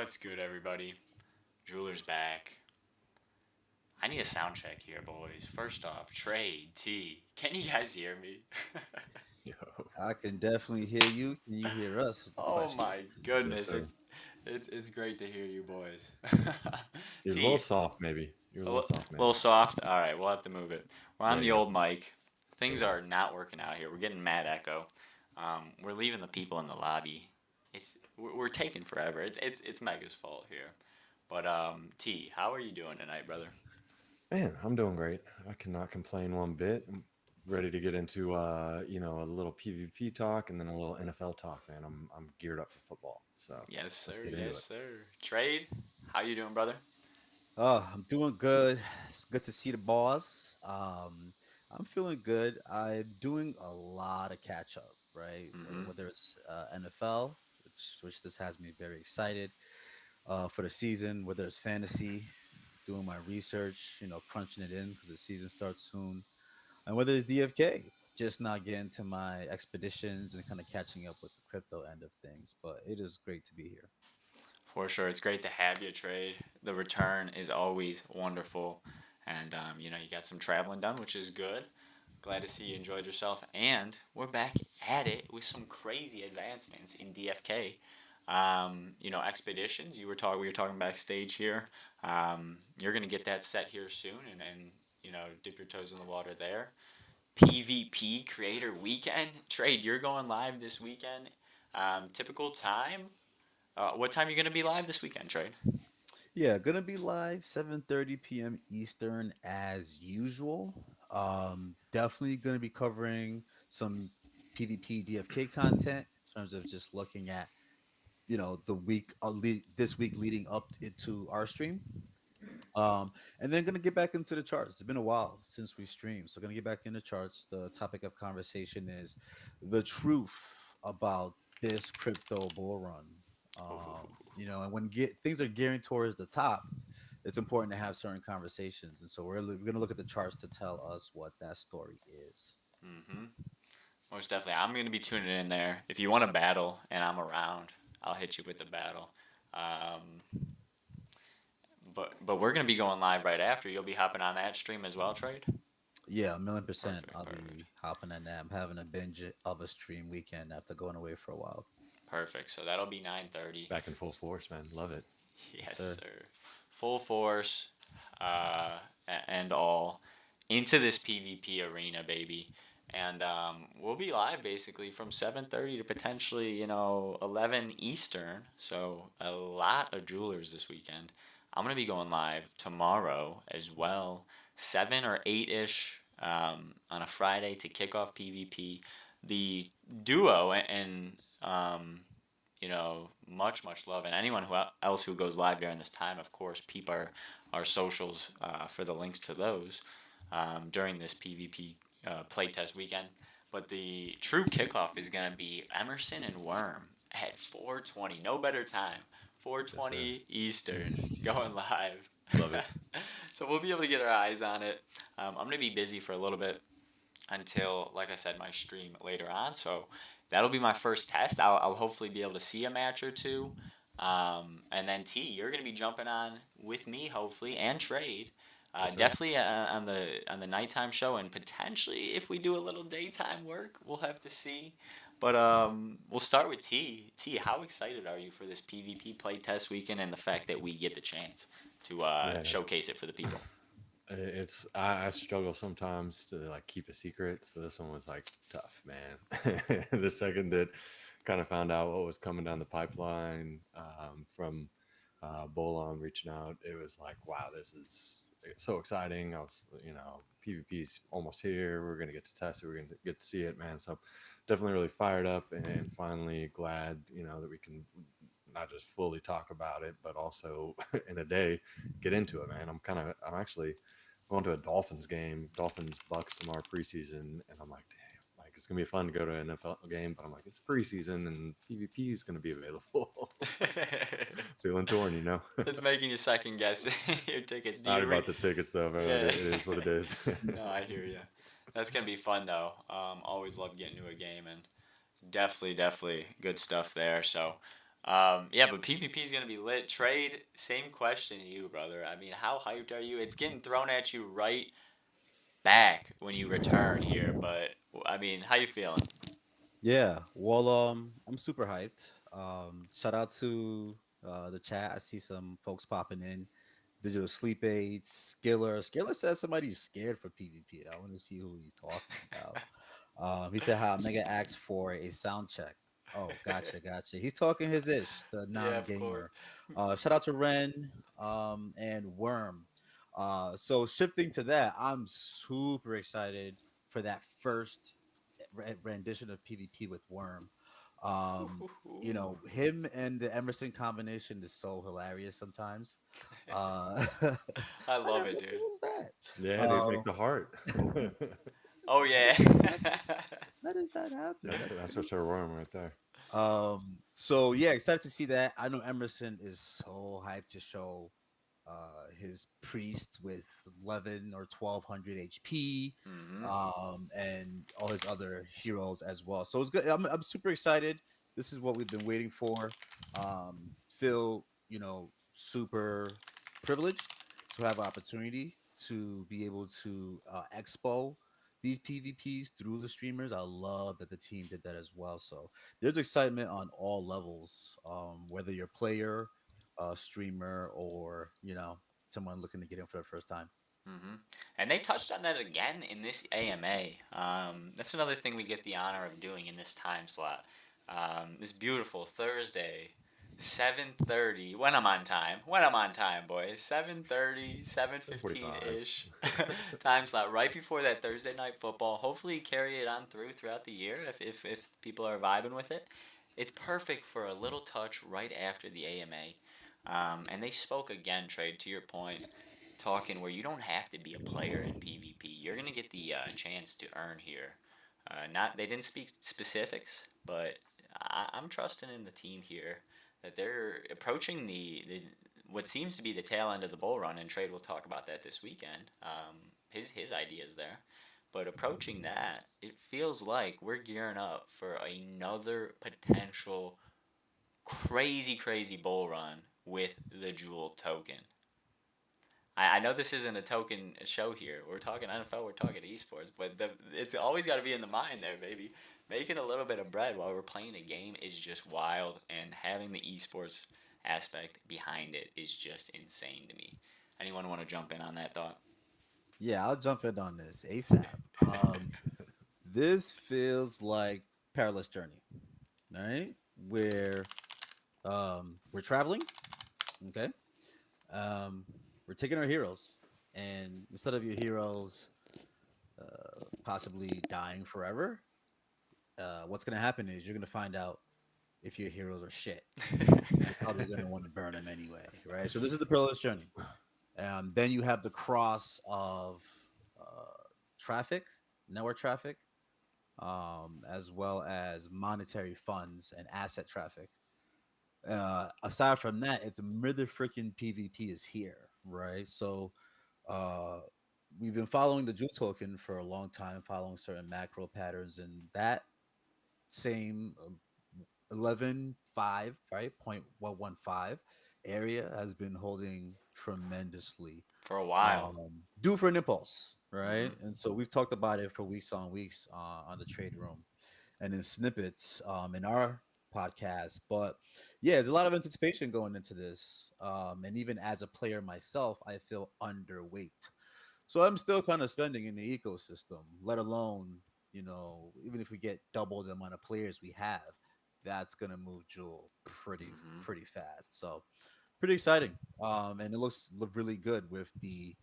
What's good, everybody? Jeweler's back. I need a sound check here, boys. First off, Trey, T, can you guys hear me? Yo, I can definitely hear you. Can you hear us? Is the Oh question. my yes, goodness, sir. it's great to hear you, boys. You're a little T, soft, maybe. You're a a little soft, maybe. little soft. All right, we'll have to move it. We're on There the you go. old mic. There Things you go. are not working out here. We're getting mad echo. We're leaving the people in the lobby. We're taking forever. It's Mega's fault here. But T, how are you doing tonight, brother? Man, I'm doing great. I cannot complain one bit. I'm ready to get into a little PvP talk and then a little NFL talk, man. I'm geared up for football. So Yes, let's sir. get into Yes, it. sir. Trade, how you doing, brother? I'm doing good. It's good to see the boss. I'm feeling good. I'm doing a lot of catch up, right? Mm-hmm. Whether it's NFL, which this has me very excited for the season. Whether it's fantasy, doing my research, crunching it in because the season starts soon, and whether it's DFK, just not getting to my expeditions and kind of catching up with the crypto end of things. But it is great to be here. For sure, it's great to have you, Trade. The return is always wonderful, and you got some traveling done, which is good. Glad to see you enjoyed yourself, and we're back at it with some crazy advancements in DFK. Expeditions. We were talking backstage here. You're gonna get that set here soon, and dip your toes in the water there. PvP Creator Weekend. Trade, you're going live this weekend. Typical time. What time are you going to be live this weekend, Trade? Yeah, gonna be live 7:30 p.m. Eastern as usual. Definitely gonna be covering some PvP DFK content in terms of just looking at the week this week leading up into our stream. And then gonna get back into the charts. It's been a while since we streamed, so gonna get back in the charts. The topic of conversation is the truth about this crypto bull run. And when things are gearing towards the top, it's important to have certain conversations. And so we're gonna look at the charts to tell us what that story is. Mm-hmm. Most definitely. I'm going to be tuning in there. If you want to battle and I'm around, I'll hit you with the battle. Um, but we're going to be going live right after. You'll be hopping on that stream as well, Trade? Yeah, a million percent. Perfect, I'll perfect, be hopping in that. I'm having a binge of a stream weekend after going away for a while. perfect. So that'll be 9:30. Back in full force, man. Love it. Yes, Yes, sir. sir. Full force uh, and all into this PvP arena, baby. And we'll be live basically from 7:30 to potentially 11 Eastern. So a lot of jewelers this weekend. I'm gonna be going live tomorrow as well, 7 or 8 ish on a Friday to kick off PvP. The duo and much love. And anyone else who goes live during this time, of course, peep our socials for the links to those during this PvP playtest weekend. But the true kickoff is going to be Emerson and Worm at 4:20. No better time. Yes, sir. 4:20 Eastern going live. Love it. So we'll be able to get our eyes on it. I'm going to be busy for a little bit until, like I said, my stream later on. So that'll be my first test. I'll hopefully be able to see a match or two. And then T, you're gonna be jumping on with me, hopefully, and Trade. Yes, sir. Definitely on the nighttime show, and potentially if we do a little daytime work, we'll have to see. But we'll start with T. T, how excited are you for this PvP playtest weekend and the fact that we get the chance to Man, showcase it for the people? I struggle sometimes to like keep a secret, so this one was like tough, man. The second that kind of found out what was coming down the pipeline from Bolon reaching out, it was like, wow, this is so exciting. I was, PvP's almost here. We're gonna get to test it. We're gonna get to see it, man. So definitely really fired up and finally glad, that we can not just fully talk about it, but also in a day get into it, man. I'm actually going to a Dolphins game, Dolphins Bucks tomorrow preseason, and I'm like, damn, like it's gonna be fun to go to an NFL game, but I'm like, it's preseason and PvP is gonna be available. Feeling torn, It's making you second guess your tickets. Do Not you about the tickets though, but Yeah. it is what it is. No, I hear you. That's gonna be fun though. Always love getting to a game and definitely good stuff there. So, Yeah, but PvP is gonna be lit. Trade, same question to you, brother. I mean, how hyped are you? It's getting thrown at you right back when you return here, but I mean, how you feeling? Yeah, well, I'm super hyped. Shout out to the chat. I see some folks popping in. Digital sleep aids, Skiller. Skiller says somebody's scared for PvP. I want to see who he's talking about. He said how Mega asked for a sound check. Oh, gotcha, gotcha. He's talking his ish, the Yeah, of course. non-gamer. Shout out to Ren and Worm. So shifting to that, I'm super excited for that first rendition of PvP with Worm. Him and the Emerson combination is so hilarious sometimes. I I love never, it, what dude. was that? Yeah, dude, Uh, like the heart. Oh yeah. how does that happen? That's That's crazy. what's her worm right there. So yeah, excited to see that. I know Emerson is so hyped to show his priest with 11 or 1200 HP, hmm and all his other heroes as well. So it's good. I'm super excited. This is what we've been waiting for. Feel super privileged to have an opportunity to be able to expo these PvPs through the streamers. I love that the team did that as well. So there's excitement on all levels, whether you're a player, streamer, or someone looking to get in for the first time. hmm And they touched on that again in this AMA. That's another thing we get the honor of doing in this time slot. This beautiful Thursday, 7:30. When I'm on time. When I'm on time, boys. 7:30, 7:15 7:45. ish time slot right before that Thursday night football. Hopefully carry it on throughout the year if people are vibing with it. It's perfect for a little touch right after the AMA. And they spoke again, Trade, to your point, talking where you don't have to be a player in PvP. You're gonna get the chance to earn here. Not they didn't speak specifics, but I'm trusting in the team here that they're approaching the what seems to be the tail end of the bull run. And Trade will talk about that this weekend. His ideas there, but approaching that, it feels like we're gearing up for another potential crazy bull run with the Jewel token. I know this isn't a token show here. We're talking NFL, we're talking esports, but it's always got to be in the mind there, baby. Making a little bit of bread while we're playing a game is just wild, and having the esports aspect behind it is just insane to me. Anyone want to jump in on that thought? Yeah, I'll jump in on this ASAP. This feels like Perilous Journey, right? Where we're traveling, okay? Um, we're taking our heroes, and instead of your heroes possibly dying forever, what's going to happen is you're going to find out if your heroes are shit, and you're probably going to want to burn them anyway, right? So this is the Perilous Journey. Then you have the cross of traffic, network traffic, as well as monetary funds and asset traffic. Aside from that, it's mother freaking PvP is here, right? So uh, we've been following the Jewel token for a long time, following certain macro patterns, and that same 11.5, right, 0.115 area has been holding tremendously, For a while. due for an impulse, right? Mm-hmm. And so we've talked about it for weeks on weeks on the trade room and in snippets in our podcast. But yeah, there's a lot of anticipation going into this. And even as a player myself, I feel underweight. So I'm still kind of spending in the ecosystem, let alone, even if we get double the amount of players we have, that's gonna move Jewel Mm-hmm. pretty fast. So pretty exciting. And it looks really good with the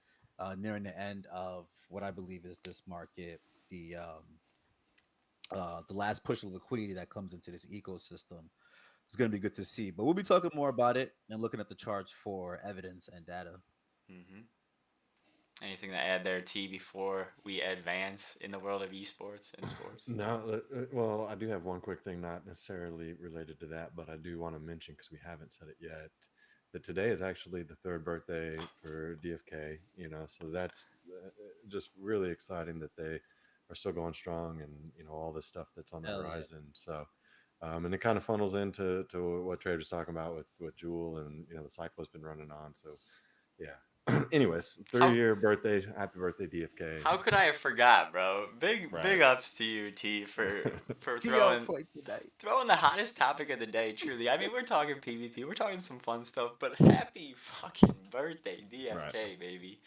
nearing the end of what I believe is this market, the the last push of liquidity that comes into this ecosystem. It's going to be good to see. But we'll be talking more about it and looking at the charts for evidence and data. Mm-hmm. Anything to add there, T, before we advance in the world of esports and sports? No, well, I do have one quick thing, not necessarily related to that, but I do want to mention because we haven't said it yet that today is actually the third birthday for DFK. So that's just really exciting that they are still going strong, and all this stuff that's on the Hell yeah. horizon. So And it kind of funnels into what Trey was talking about with Jewel and the cycle has been running on. So yeah. Anyways, How 3-year birthday, happy birthday DFK. how could I have forgot, bro? Big Right. ups to you, T, for TL throwing point tonight. throwing the hottest topic of the day. Truly, I mean, we're talking PvP, we're talking some fun stuff, but happy fucking birthday, Right. DFK, baby.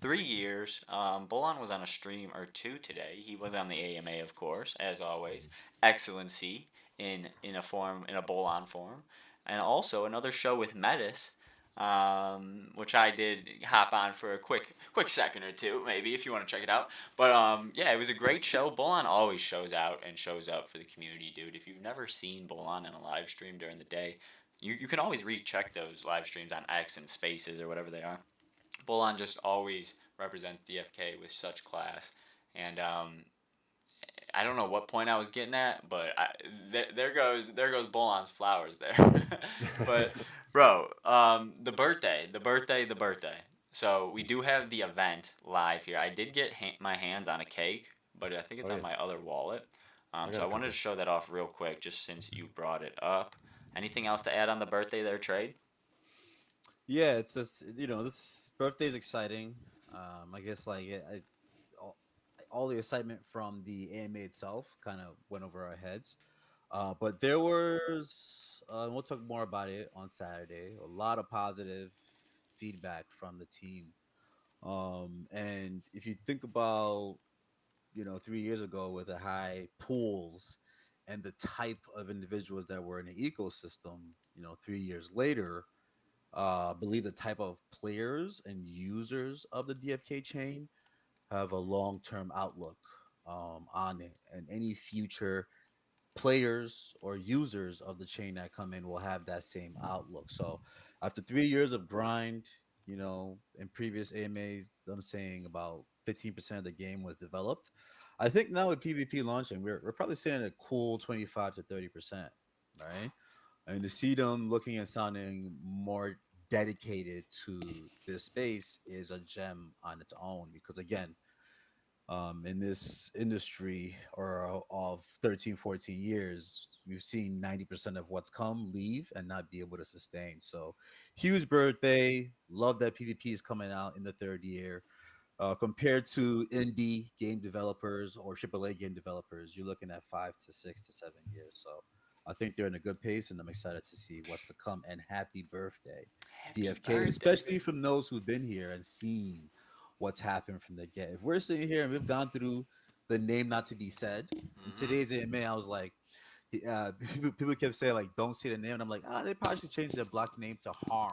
3 years. Bolon was on a stream or two today. He was on the AMA, of course, as always. Excellency in a Bolon form, and also another show with Metis, which I did hop on for a quick second or two, maybe if you want to check it out. But yeah, it was a great show. Bolon always shows out and shows up for the community, dude. If you've never seen Bolon in a live stream during the day, you can always recheck those live streams on X and Spaces or whatever they are. Bolon just always represents DFK with such class, and I don't know what point I was getting at, but there goes Bolon's flowers there. But bro, the birthday. So we do have the event live here. I did get my hands on a cake, but I think it's Oh on yeah, my other wallet. I So got I a wanted to couple. show that off real quick, just since you brought it up. Anything else to add on the birthday there, Trade? Yeah, it's just this birthday is exciting. I guess like all, all the excitement from the AMA itself kind of went over our heads. But there was, we'll talk more about it on Saturday. A lot of positive feedback from the team. And if you think about, 3 years ago with the high pools and the type of individuals that were in the ecosystem, 3 years later, I believe the type of players and users of the DFK chain have a long term outlook on it, and any future players or users of the chain that come in will have that same outlook. So after 3 years of grind, in previous AMAs, I'm saying about 15% of the game was developed. I think now with PvP launching, we're probably saying a cool 25 to 30%, right? And to see them looking and sounding more dedicated to this space is a gem on its own because again, in this industry or of 13, 14 years, we've seen 90% of what's come leave and not be able to sustain. So huge birthday. Love that PvP is coming out in the third year. Compared to indie game developers or AAA game developers, you're looking at 5 to 6 to 7 years. So I think they're in a good pace, and I'm excited to see what's to come. And happy birthday, Happy DFK, birthday, especially baby. from those who've been here and seen what's happened from the get. If we're sitting here and we've gone through the name not to be said in today's AMA, I was like, people kept saying like, "Don't say the name," and I'm like, they probably should change their block name to Harm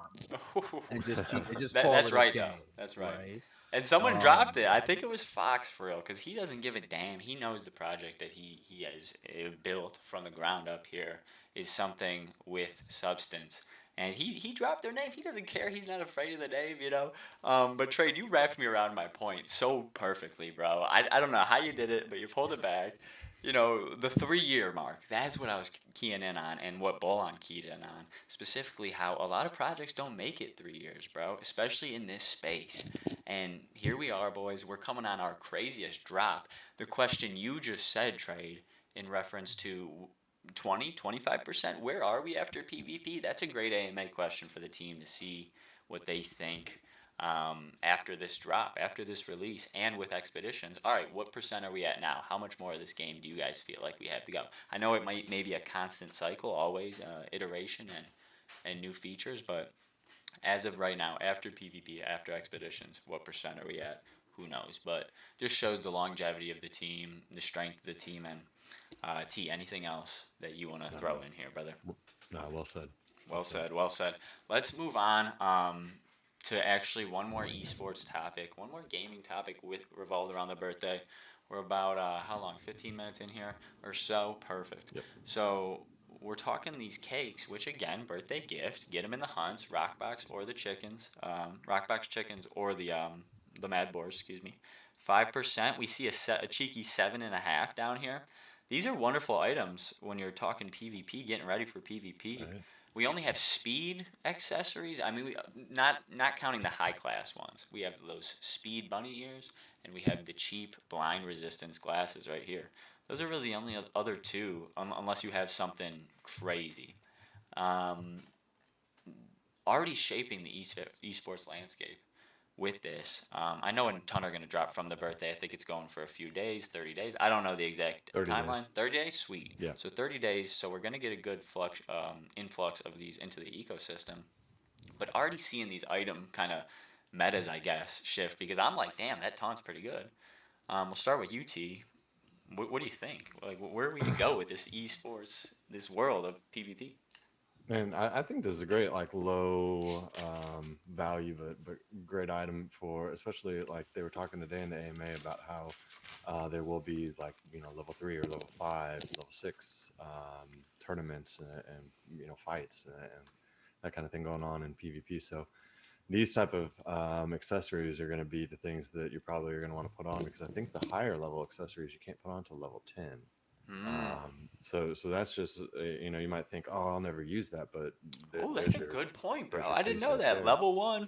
and just keep and just call That's it a right though. day, That's right. right? And someone dropped Um, it. I think it was Fox for real, because he doesn't give a damn. He knows the project that he has built from the ground up here is something with substance. And he dropped their name. He doesn't care. He's not afraid of the name. But Trade, you wrapped me around my point so perfectly, bro. I don't know how you did it, but you pulled it back. The 3 year mark, that's what I was keying in on, and what Bolon keyed in on. Specifically, how a lot of projects don't make it 3 years, bro, especially in this space. And here we are, boys. We're coming on our craziest drop. The question you just said, Trade, in reference to 20, 25%, where are we after PvP? That's a great AMA question for the team to see what they think after this drop, after this release, and with expeditions. All right, what percent are we at now? How much more of this game do you guys feel like we have to go? I know it might maybe a constant cycle, always iteration and new features, but as of right now, after PvP, after expeditions, what percent are we at? Who knows? But just shows the longevity of the team, the strength of the team, and T. Anything else that you want to No, throw in here, brother? no, well said. Well Well said. said. Well said. Let's move on to actually one more esports topic, one more gaming topic with revolved around the birthday. We're about how long? 15 minutes in here or so. Perfect. Yep. So we're talking these cakes, which again, birthday gift. Get them in the hunts, Rockbox or the chickens, Rockbox chickens or the Mad Boars. Excuse me. 5%. We see a cheeky 7.5 down here. These are wonderful items when you're talking PvP, getting ready for PvP. Right. We only have speed accessories. I mean, not counting the high class ones. We have those speed bunny ears, and we have the cheap blind resistance glasses right here. Those are really the only other two, unless you have something crazy. Um, Already shaping the esports landscape with this. I know a ton are going to drop from the birthday. I think it's going for a few days, 30 days. I don't know the exact 30 days. timeline. 30 days? Sweet. Yeah. So 30 days. So we're going to get a good influx of these into the ecosystem. But already seeing these item kind of metas, I guess, shift because I'm like, damn, that taunt's pretty good. We'll start with UT. What do you think? Like, where are we to go with this esports, this world of PvP? And I think this is a great like low value but great item for, especially like they were talking today in the AMA about how there will be like level 3 or level 5, level 6 tournaments and fights and that kind of thing going on in PvP. So these type of accessories are going to be the things that you probably are going to want to put on, because I think the higher level accessories you can't put on till level 10. Mm. So that's just you might think, oh, I'll never use that, but Oh, that's there's a good point, bro. there's your I didn't case know right that. there. Level one,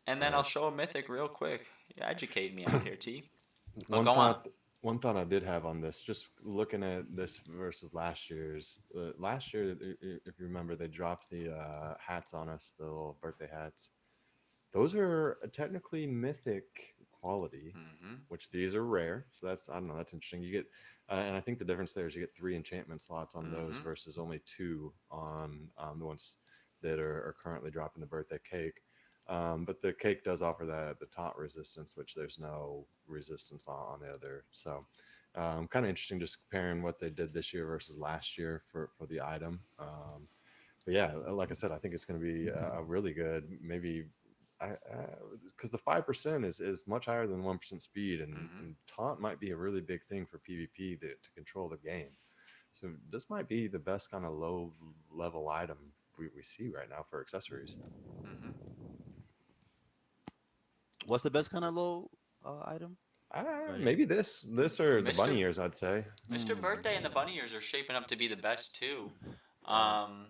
and then I'll Right. show a mythic real quick. You educate me out here, T. Oh, One go on. thought, one thought I did have on this, just looking at this versus last year's. Last year, if you remember, they dropped the hats on us, the little birthday hats. Those are technically mythic quality, Mm-hmm. which these are rare. So that's, I don't know, that's interesting. You get, and I think the difference there is you get 3 enchantment slots on those Mm-hmm. versus only 2 on the ones that are currently dropping the birthday cake. But the cake does offer the taunt resistance, which there's no resistance on the other. So kind of interesting just comparing what they did this year versus last year for the item. But yeah, like I said, I think it's going to be a really good, maybe I because the 5% is much higher than 1% speed, Mm-hmm. and taunt might be a really big thing for PvP to control the game. So this might be the best kind of low level item we see right now for accessories. Mm-hmm. What's the best kind of low item? Like, Maybe this or the Mr. bunny ears, I'd say. Mr. mm, Birthday and the Bunny Ears are shaping up to be the best too. right. Um,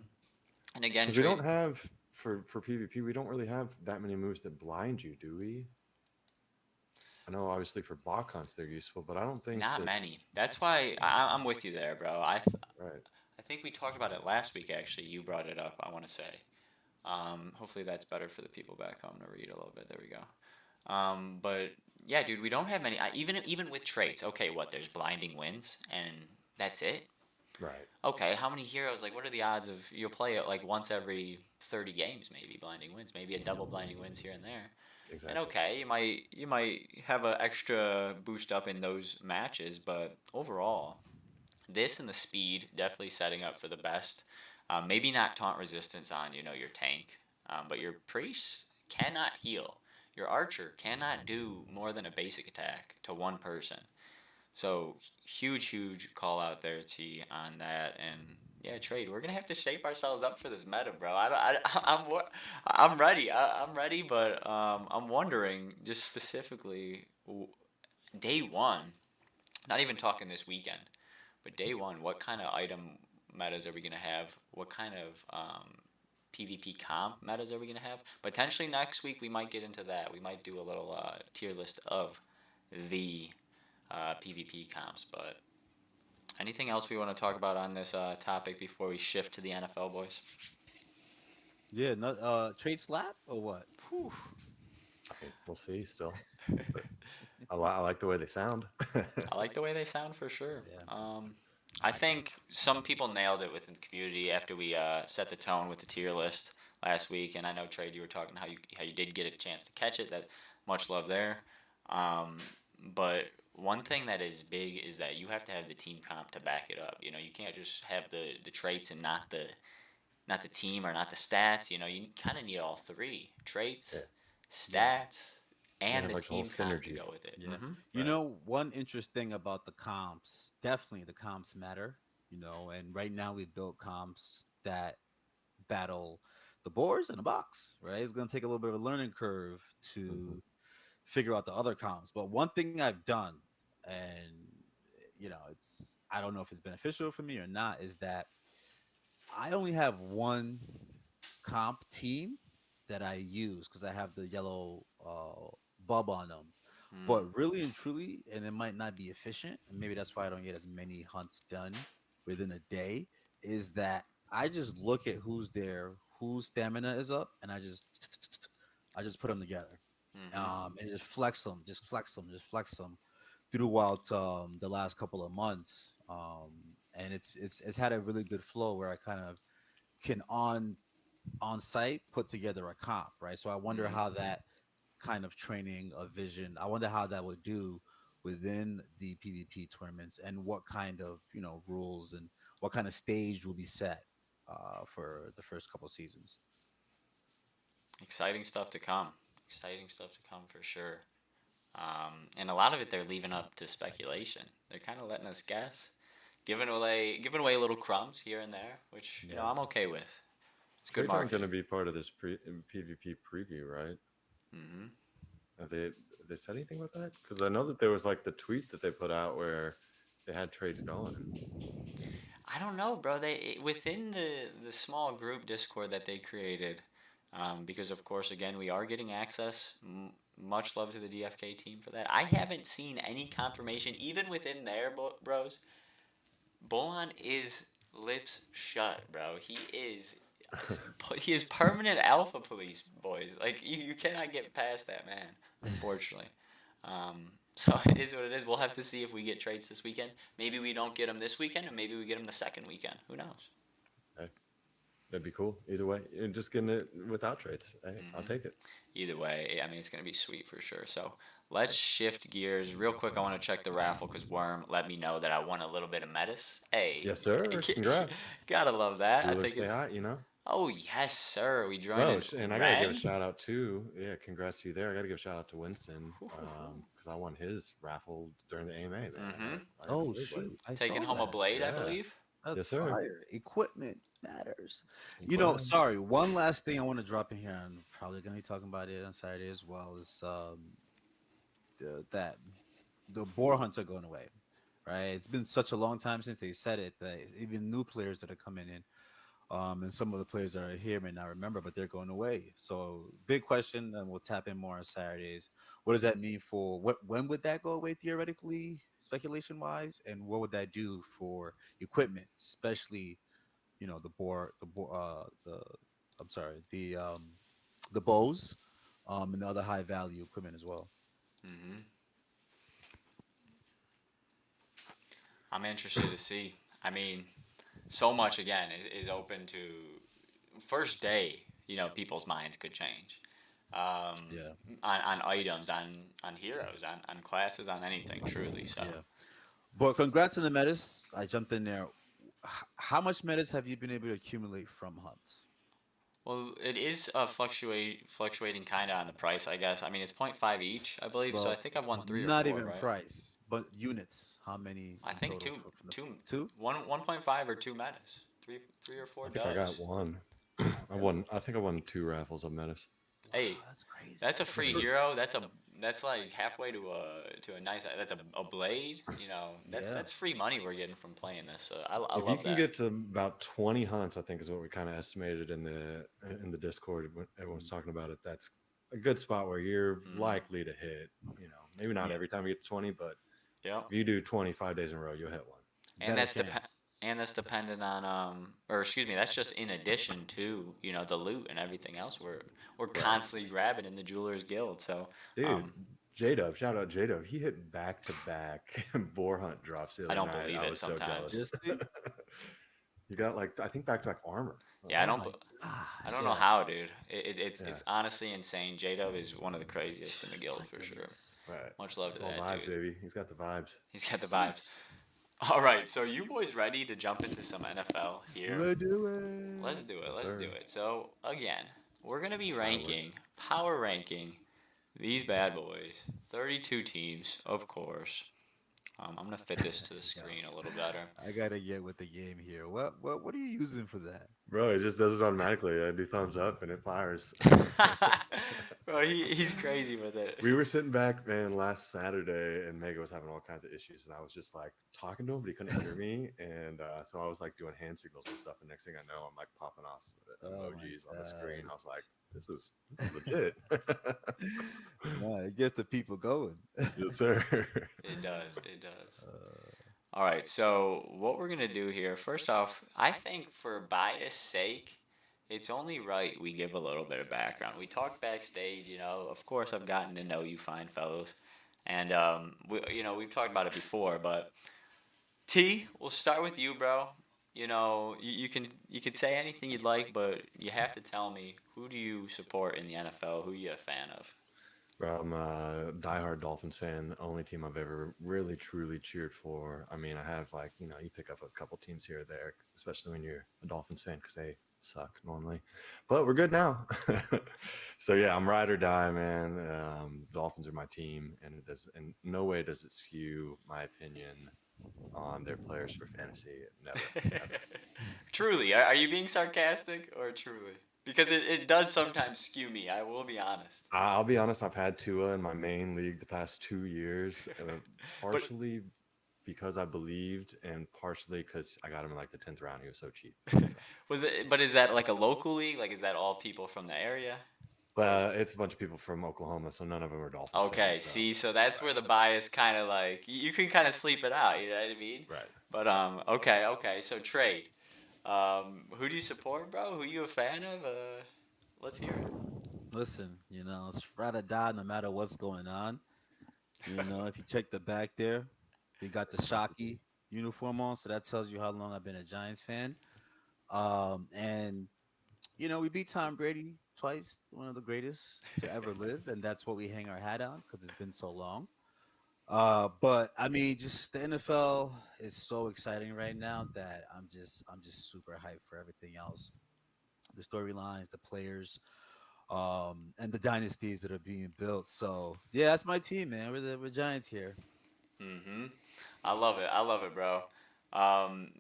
and again, Because we don't trade have for PvP, we don't really have that many moves that blind you, do we? I know obviously for bot hunts they're useful, but I don't think not that. many. That's why I'm with you there, bro. Right. I think we talked about it last week. Actually, you brought it up. I want to say. Hopefully that's better for the people back home to read a little bit. There we go. But yeah, dude, we don't have many. Even with traits, okay, what there's blinding winds and that's it. Right. Okay, how many heroes? Like, what are the odds of you'll play it like once every 30 games? Maybe blinding winds, maybe a double blinding winds here and there. And Exactly. okay, you might have an extra boost up in those matches, but overall, this and the speed definitely setting up for the best. Maybe not taunt resistance on your tank, but your priest cannot heal. Your archer cannot do more than a basic attack to one person. So huge call out there, T, on that. And yeah, trade. We're gonna have to shape ourselves up for this meta, bro. I'm ready. I'm ready, but I'm wondering just specifically day one. Not even talking this weekend, but day one. What kind of item metas are we gonna have? What kind of PvP comp metas are we gonna have? Potentially next week we might get into that. We might do a little tier list of the PvP comps. But anything else we want to talk about on this topic before we shift to the NFL, boys? Yeah, no, trade slap or what? Whew. I mean, we'll see still, but I like the way they sound. I like the way they sound for sure. Yeah. I think some people nailed it within the community after we set the tone with the tier list last week. And I know Trade, you were talking how you did get a chance to catch it. That much love there. Um, but one thing that is big is that you have to have the team comp to back it up. You can't just have the traits and not the team or not the stats. You kind of need all three: Yeah, traits, Yeah. stats, you and have the like the whole team comp to synergy. go with it. Yeah. Mm-hmm. Right. One interesting about the comps, definitely the comps matter, and right now we've built comps that battle the boars in the box, right? It's going to take a little bit of a learning curve Hmm. to figure out the other comps. But one thing I've done, and, I don't know if it's beneficial for me or not, is that I only have one comp team that I use because I have the yellow bulb on them. Mm, But really and truly, and it might not be efficient, and maybe that's why I don't get as many hunts done within a day, is that I just look at who's there, whose stamina is up, and I just put them together. mm-hmm. And just flex them, just flex them, just flex them throughout the last couple of months. And it's had a really good flow where I kind of can on site put together a comp, right? So I wonder Mm-hmm. how that kind of training of vision, I wonder how that would do within the PvP tournaments, and what kind of rules and what kind of stage will be set for the first couple seasons. Exciting stuff to come. Exciting stuff to come for sure. And a lot of it they're leaving up to speculation. They're kind of letting us guess, giving away little crumbs here and there, which Yeah. I'm okay with. It's good Trades aren't going to marketing. be part of this PvP preview, right? Hmm. Have they said anything about that? Because I know that there was like the tweet that they put out where they had trades going. I don't know, bro. They within the small group Discord that they created, because of course, again, we are getting access. Much love to the DFK team for that. I haven't seen any confirmation, even within there, bros. Bolon is lips shut, bro. He is permanent alpha police, boys. Like you cannot get past that man, unfortunately. So it is what it is. We'll have to see if we get trades this weekend. Maybe we don't get them this weekend, and maybe we get them the second weekend. Who knows? Hey, that'd be cool. Either way, and just getting it without trades. Hey, I'll Hmm. take it. Either way, I mean, it's gonna be sweet for sure. So let's shift gears real quick. I want to check the raffle because Worm let me know that I won a little bit of Metis. Hey, Yes, sir. Congrats. gotta love that. I Coolers think stay it's. hot, you know. Oh yes, sir. We joined Bro, in and I gotta give a Ren. shout out too. Yeah, congrats to you there. I gotta give a shout out to Winston because I won his raffle during the AMA. Man, Mm-hmm. I got the Oh blue blade. shoot, I Taking saw home a that. blade, I Yeah. believe. That's Yes, sir. fire. Equipment matters. Equipment. Sorry, one last thing I want to drop in here. I'm probably going to be talking about it on Saturday as well. Is that the boar hunts are going away, right? It's been such a long time since they said it that even new players that are coming in, and some of the players that are here may not remember, but they're going away. So big question, and we'll tap in more on Saturdays. What does that mean for what? When would that go away theoretically, speculation wise, and what would that do for equipment, especially the I'm sorry, the bows, and the other high value equipment as well. Mm-hmm. I'm interested to see. I mean, so much again is open to first day. People's minds could change Yeah, on items, on heroes, on classes, on anything. Truly, so. yeah. But congrats on the metas. I jumped in there. How much metas have you been able to accumulate from hunts? Well, it is fluctuating kind of on the price, I guess. I mean, it's point 0.5 each, I believe. So I Well, think I've won three or not four, even right? price, but units. How many I in think total two, from the two, two? one, 1.5 or two metas, three or four I think I got dubs. one. I won. I think I won two raffles of Menace. Hey, That's crazy. that's a The free first, hero. That's like halfway to a nice. That's a blade. That's yeah, that's free money we're getting from playing this. So I If you love can that. get to about 20 hunts, I think is what we kind of estimated in the Discord when everyone's talking about it. That's a good spot where you're Mm, likely to hit. You know, maybe not yeah, every time you get to 20, but yep. if you do 25 days in a row, you'll hit one. And better that's chance. dependent on or excuse me, that's just in addition to the loot and everything else we're Right, constantly grabbing in the Jewelers Guild. So dude. um, J Dub, shout out J Dub. He hit back to back boar hunt drops the I other don't night. believe I it was so sometimes. jealous. Seriously? You got like I think back to back armor. I was Yeah, Oh like, my I don't gosh. know yeah, how, dude. It's yeah, honestly insane. J Dub is one of the craziest in the guild My for sure. goodness. right. Much love to It's all that vibes, dude. baby. He's got the vibes. He's got the vibes. Sheesh. All right, so you boys ready to jump into some NFL here? Let's do Let's it. do it. Yes, Let's do sir. it. So again, we're gonna be That's how it works. power ranking these bad boys. 32 teams, of course. I'm gonna fit this to the Yo, screen a little better. I gotta get with the game here. What are you using for that? Bro, it just does it automatically. I do thumbs up and it fires. Bro, he's crazy with it. We were sitting back, man, last Saturday, and Mega was having all kinds of issues, and I was just like talking to him, but he couldn't hear me, and so I was like doing hand signals and stuff. And next thing I know, I'm like popping off Oh my emojis on the screen. god. I was like, this is legit. No, it gets the people going. Yes, sir. It does. It does. Uh, All right. So what we're gonna do here? First off, I think for bias sake, it's only right we give a little bit of background. We talked backstage. Of course, I've gotten to know you fine fellows, and we've talked about it before. But T, we'll start with you, bro. You can say anything you'd like, but you have to tell me, who do you support in the NFL? Who you a fan of? Bro, I'm a diehard Dolphins fan. Only team I've ever really truly cheered for. I mean, I have like you pick up a couple teams here or there, especially when you're a Dolphins fan because they suck normally, but we're good now. So yeah, I'm ride or die, man. Dolphins are my team, and it does in no way does it skew my opinion on their players for fantasy. Never, ever. Truly, are you being sarcastic or truly? Because it does sometimes skew me. I will be honest. I'll be honest. I've had Tua in my main league the past 2 years, But partially because I believed, and partially because I got him in like the 10th round. He was so cheap. So, was it? But is that like a local league? Like, is that all people from the area? Or is but it's a bunch of people from Oklahoma, so none of them are Dolphins Okay, fans. So see, so that's where the bias kind of like you can kind of sleep it out. You know what I mean? right. But okay. So trade. Who do you support, bro? Who you a fan of? Let's hear it. Listen, it's ride or die no matter what's going on. If you check the back there, we got the Shockey uniform on, so that tells you how long I've been a Giants fan. And we beat Tom Brady twice, one of the greatest to ever live, and that's what we hang our hat on because it's been so long. But I mean, just the NFL is so exciting right now that I'm just super hyped for everything else. The storylines, the players, and the dynasties that are being built. So yeah, that's my team, man. We're Giants here. Mm-hmm. I love it. I love it, bro.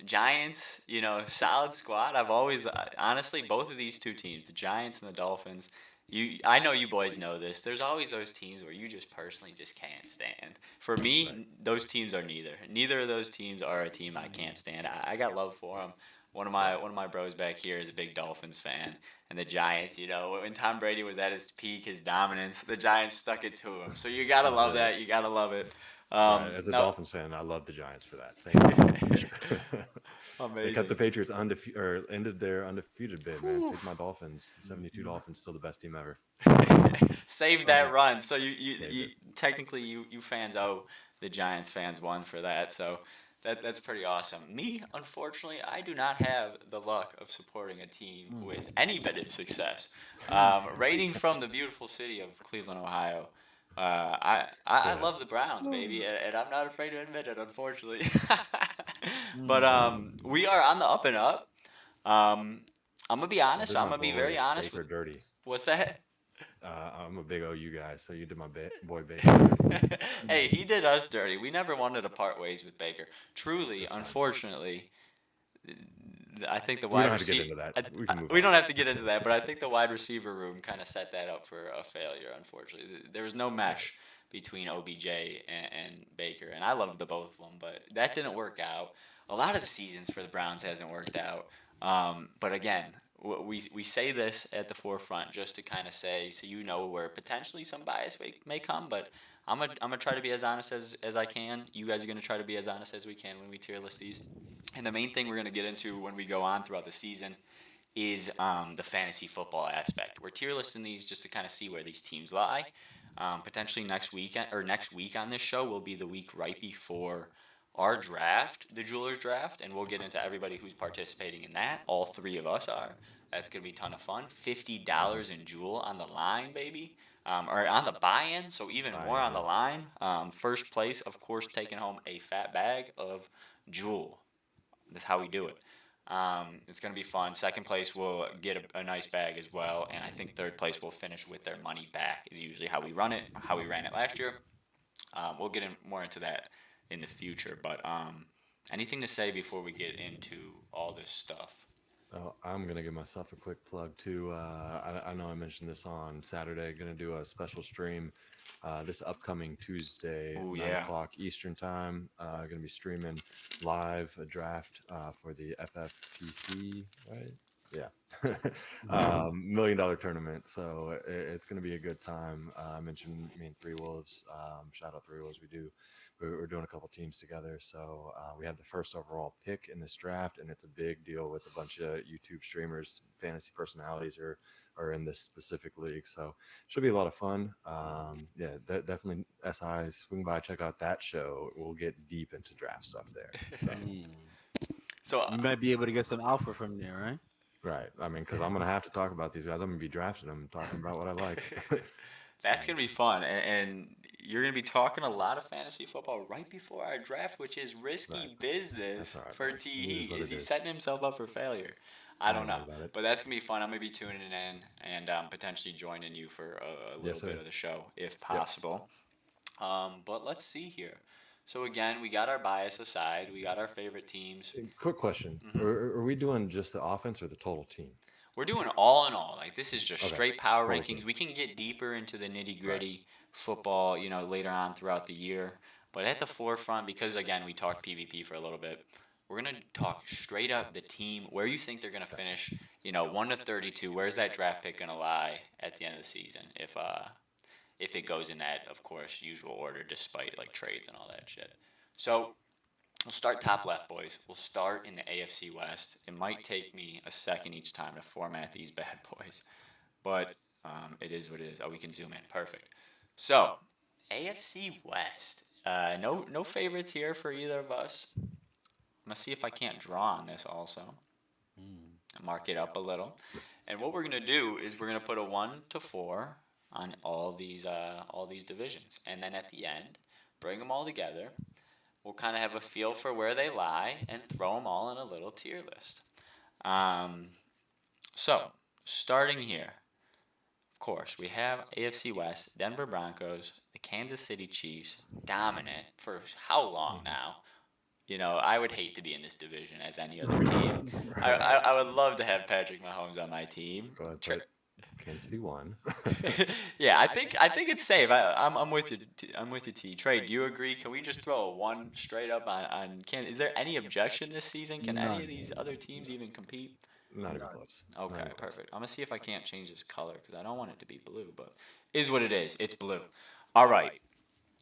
Giants, solid squad. I've always honestly both of these two teams, the Giants and the Dolphins. I know you boys know this. There's always those teams where you just personally just can't stand. For Right. me, those teams are neither. Neither of those teams are a team I can't stand. I got love for them. One of my Right. one of my bros back here is a big Dolphins fan, and the Giants. When Tom Brady was at his peak, his dominance, the Giants stuck it to him. So you gotta That's love it. that. You gotta love it. Right. As a Now, Dolphins fan, I love the Giants for that. Thank you so much. They kept the amazing. Patriots undefeated or ended their undefeated bid, man. Whew. Saved my Dolphins. The 72 Mhm. Dolphins still the best team ever. Save that Oh, run. So you, Saved you it. technically you fans owe the Giants fans one for that. So that's pretty awesome. Me, unfortunately, I do not have the luck of supporting a team mm. with any bit of success. Mm. Rating from the beautiful city of Cleveland, Ohio. I Yeah. love the Browns, baby, and I'm not afraid to admit it, unfortunately. But Mm. we are on the up and up. Um, I'm gonna be You honest. did I'm my gonna be very boy honest with Baker dirty. what's that? I'm a big OU guy, so you did my boy Baker dirty. Hey, he did us dirty. We never wanted to part ways with Baker. Truly, That's fine. unfortunately, I think the We don't wide have to get receiver. into that. We can move We on. don't have to get into that, but I think the wide receiver room kind of set that up for a failure. Unfortunately, there was no Right. mesh between OBJ and Baker, and I loved the both of them, but that didn't work out. A lot of the seasons for the Browns hasn't worked out. But again, we say this at the forefront just to kind of say, so where potentially some bias may come, but I'm gonna try to be as honest as I can. You guys are gonna try to be as honest as we can when we tier list these. And the main thing we're gonna get into when we go on throughout the season is the fantasy football aspect. We're tier listing these just to kind of see where these teams lie. Potentially next week on this show will be the week right before our draft, the Jewelers draft, and we'll get into everybody who's participating in that. All three of us are. That's gonna be a ton of fun. $50 in Jewel on the line, baby. Or on the buy-in, so even more on Buy-in. the line. First place, of course, taking home a fat bag of Jewel. That's how we do it. It's going to be fun. Second place will get a nice bag as well, and I think third place will finish with their money back. Is usually how we run it, how we ran it last year. We'll get more into that in the future. But anything to say before we get into all this stuff? Oh, I'm gonna give myself a quick plug too. I know I mentioned this on Saturday. Gonna do a special stream this upcoming Tuesday, Oh nine yeah. o'clock Eastern time. Gonna be streaming live a draft for the FFPC, right? Yeah. Mhm. $1 million tournament. So it's going to be a good time. I mentioned me and Three Wolves. Shout out Three Wolves. We're doing a couple teams together. So we have the first overall pick in this draft, and it's a big deal with a bunch of YouTube streamers, fantasy personalities are in this specific league. So should be a lot of fun. Yeah, definitely SI swing by, check out that show. We'll get deep into draft stuff there. So. Mm. So You might be able to get some alpha from there, right? Right. I mean, because I'm gonna have to talk about these guys. I'm gonna be drafting them, talking about what I like. that's gonna be Nice. fun, and you're gonna be talking a lot of fantasy football right before our draft, which is Right. risky That's business all right, for man. It is Te. what Is it he is. setting himself up for failure? I I don't ain't know, worried about it. but that's gonna be fun. I'm gonna be tuning in and potentially joining you for a Yes, little bit sir. of the show if Yep. possible. But let's see here. So again, we got our bias aside. We got our favorite teams. Quick question: are we doing just the offense or the total team? We're doing all in all. Like this is just Okay. straight power Total team. rankings. We can get deeper into the nitty Right. gritty football, later on throughout the year. But at the forefront, because again we talked PvP for a little bit, we're gonna talk straight up the team. Where you think they're gonna Okay. finish? 1 to 32. Where's that draft pick gonna lie at the end of the season? If it goes in that, of course, usual order, despite like trades and all that shit. So we'll start top left, boys. We'll start in the AFC West. It might take me a second each time to format these bad boys, but it is what it is. Oh, we can zoom in. Perfect. So, AFC West. No favorites here for either of us. I'm gonna see if I can't draw on this also. Mm. Mark it up a little. And what we're gonna do is we're gonna put a 1 to 4 on all these divisions, and then at the end, bring them all together. We'll kind of have a feel for where they lie and throw them all in a little tier list. Um, so, starting here, of course, we have AFC West, Denver Broncos, the Kansas City Chiefs, dominant for how long Mhm. now? I would hate to be in this division as any other team. I, Right. I, I would love to have Patrick Mahomes on my team. Go ahead. Put Kansas City won. Yeah, I think it's safe. I'm with you. I'm with you, T. Trey, do you agree? Can we just throw a one straight up on Can? Is there any objection this season? Can any of None. these other teams even compete? Not even None. close. Not Okay, even close. perfect. I'm gonna see if I can't change this color because I don't want it to be blue, but is what it is. It's blue. All right,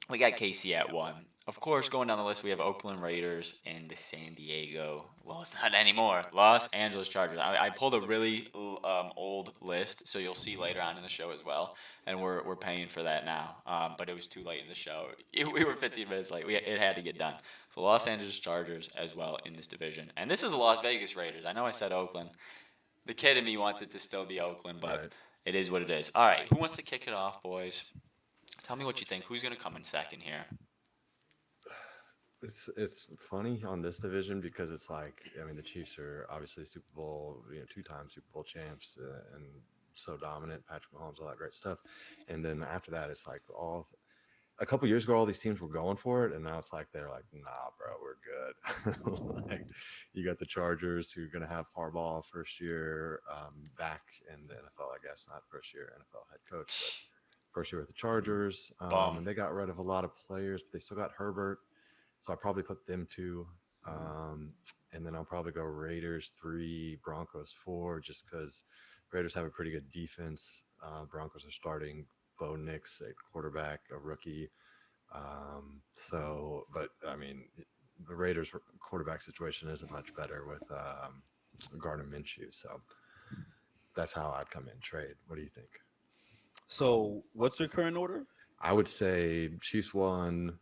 we got KC at 1. Of course, going down the list, we have Oakland Raiders and the San Diego. Well, it's not anymore. Los Angeles Chargers. I pulled a really old list, so you'll see later on in the show as well. And we're paying for that now. But it was too late in the show. We were 15 minutes late. It had to get done. So Los Angeles Chargers as well in this division. And this is the Las Vegas Raiders. I know I said Oakland. The kid in me wants it to still be Oakland, but Right. it is what it is. All right, who wants to kick it off, boys? Tell me what you think. Who's going to come in second here? It's funny on this division because it's like, I mean, the Chiefs are obviously Super Bowl, 2 time Super Bowl champs, and so dominant. Patrick Mahomes, all that great stuff. And then after that, it's like a couple years ago, all these teams were going for it, and now it's like they're like, nah, bro, we're good. Like, you got the Chargers who are gonna have Harbaugh first year back in the NFL, I guess, not first year NFL head coach, but first year with the Chargers, Bum. and they got rid of a lot of players, but they still got Herbert. So I probably put them two. Um, and then I'll probably go Raiders 3, Broncos 4, just because Raiders have a pretty good defense. Broncos are starting Bo Nix at quarterback, a rookie. But I mean, the Raiders quarterback situation isn't much better with Gardner Minshew. So that's how I'd come in trade. What do you think? So, what's your current order? I would say Chiefs 1,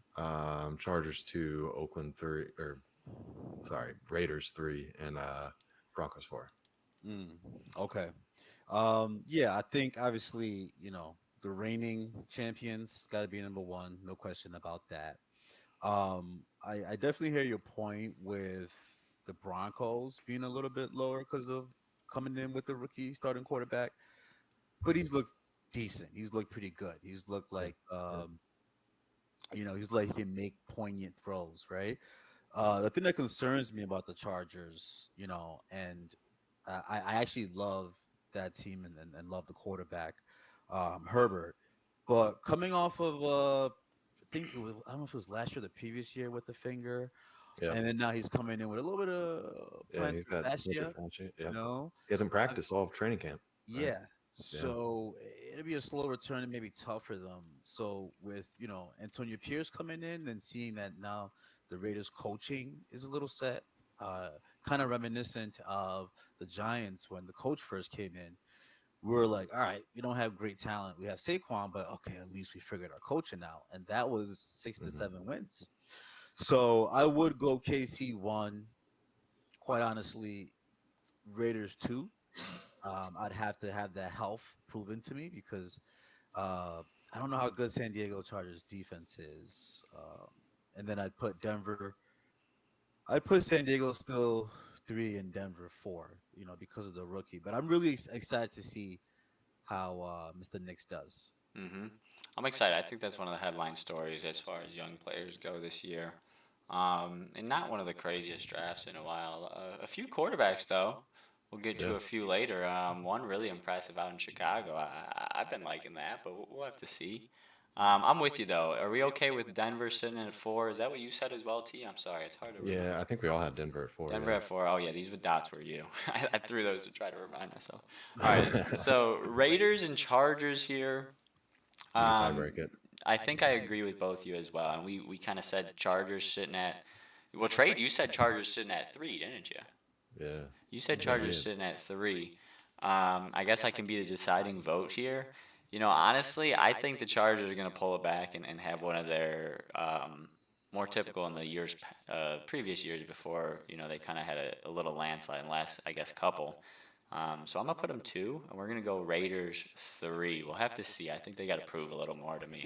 Chargers 2, Oakland 3, or sorry, Raiders 3, and Broncos 4. Mm, okay. Yeah, I think obviously, the reigning champions got to be number one. No question about that. I definitely hear your point with the Broncos being a little bit lower because of coming in with the rookie starting quarterback, but he's looked decent. He's looked pretty good. He's looked Yeah, like, yeah, he's like he can make poignant throws, right? The thing that concerns me about the Chargers, and I actually love that team and love the quarterback, Herbert. But coming off of, I think I don't know if it was last year, or the previous year with the finger. Yep. and then now he's coming in with a little bit of Yeah, plantar he's got plantar fascia. fascia. You Yep. know, He hasn't Uh, practiced all of training camp, right? yeah. Yeah. So it'll be a slow return and maybe tough for them. So with Antonio Pierce coming in and seeing that now the Raiders coaching is a little set, uh, kind of reminiscent of the Giants when the coach first came in. We're like, all right, we don't have great talent. We have Saquon, but okay, at least we figured our coaching out, and that was six to Hmm. seven wins. So I would go KC one. Quite honestly, Raiders two. I'd have to have that health proven to me because I don't know how good San Diego Chargers defense is. And then I'd put San Diego still three and Denver four, because of the rookie. But I'm really excited to see how Mr. Nix does. Mm-hmm. I'm excited. I think that's one of the headline stories as far as young players go this year. And not one of the craziest drafts in a while. A few quarterbacks, though. We'll get Yeah. to a few later. One really impressive out in Chicago. I've been liking that, but we'll have to see. I'm with you, though. Are we okay with Denver sitting in at four? Is that what you said as well, T? I'm sorry. It's hard to Yeah, remember. I think we all had Denver at 4. Denver Yeah. at four. Oh, yeah, these with dots were you. I threw those to try to remind myself. All right, so Raiders and Chargers here. You can tie Um, break it. I think I agree with both you as well. And we kind of said Chargers sitting at, well, Trade, you said Chargers sitting at three, didn't you? Yeah. You said Yeah, he Chargers is. sitting at three. I guess I can be the deciding vote here. Honestly, I think the Chargers are going to pull it back and have one of their more typical in the previous years before, they kind of had a little landslide in the last, I guess, couple. So I'm going to put them two, and we're going to go Raiders three. We'll have to see. I think they got to prove a little more to me.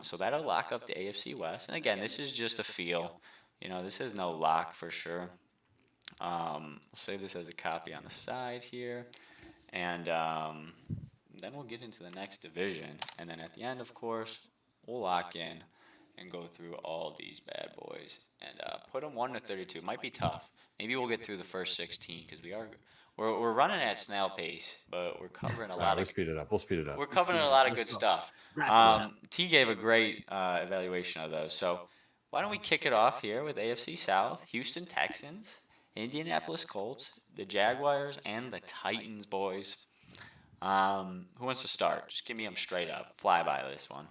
So that'll lock up the AFC West. And again, this is just a feel. This is no lock for sure. We'll save this as a copy on the side here. And then we'll get into the next division. And then at the end, of course, we'll lock in and go through all these bad boys and put them 1 to 32. Might be tough. Maybe we'll get through the first 16 because we're running at snail pace, but we're covering a All right, lot let's of speed it up. We'll speed it up. we're covering a lot of Let's good go. stuff. Wrap this up. T gave a great evaluation of those. So why don't we kick it off here with AFC South, Houston Texans, Indianapolis Colts, the Jaguars, and the Titans, boys. Who wants to start? Just give me them straight up. Fly by this one.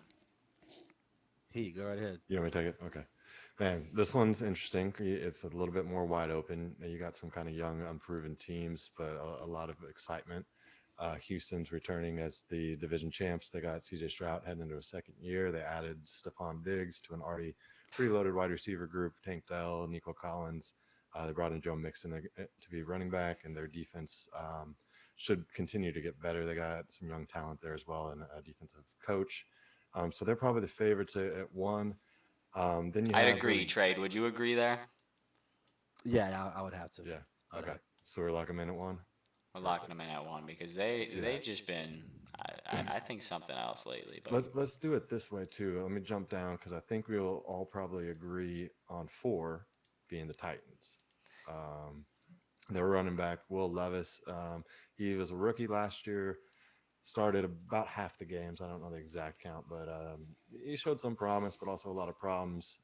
He go right ahead. You want me to take it? Okay. Man, this one's interesting. It's a little bit more wide open. You got some kind of young, unproven teams, but a lot of excitement. Houston's returning as the division champs. They got CJ Stroud heading into a second year. They added Stephon Diggs to an already pretty loaded wide receiver group. Tank Dell, Nico Collins. They brought in Joe Mixon to be running back, and their defense should continue to get better. They got some young talent there as well, and a defensive coach. So they're probably the favorites at one. Then you I'd have agree, Trade. Would you agree there? Yeah, I would have to. Yeah. I would Okay. have. So we're locking them in at one. We're locking them in at one because they See they've that. just been I think something else lately. But Let's do it this way too. Let me jump down because I think we'll all probably agree on 4 being the Titans. Um, their running back Will Levis. He was a rookie last year. Started about half the games. I don't know the exact count, but he showed some promise, but also a lot of problems.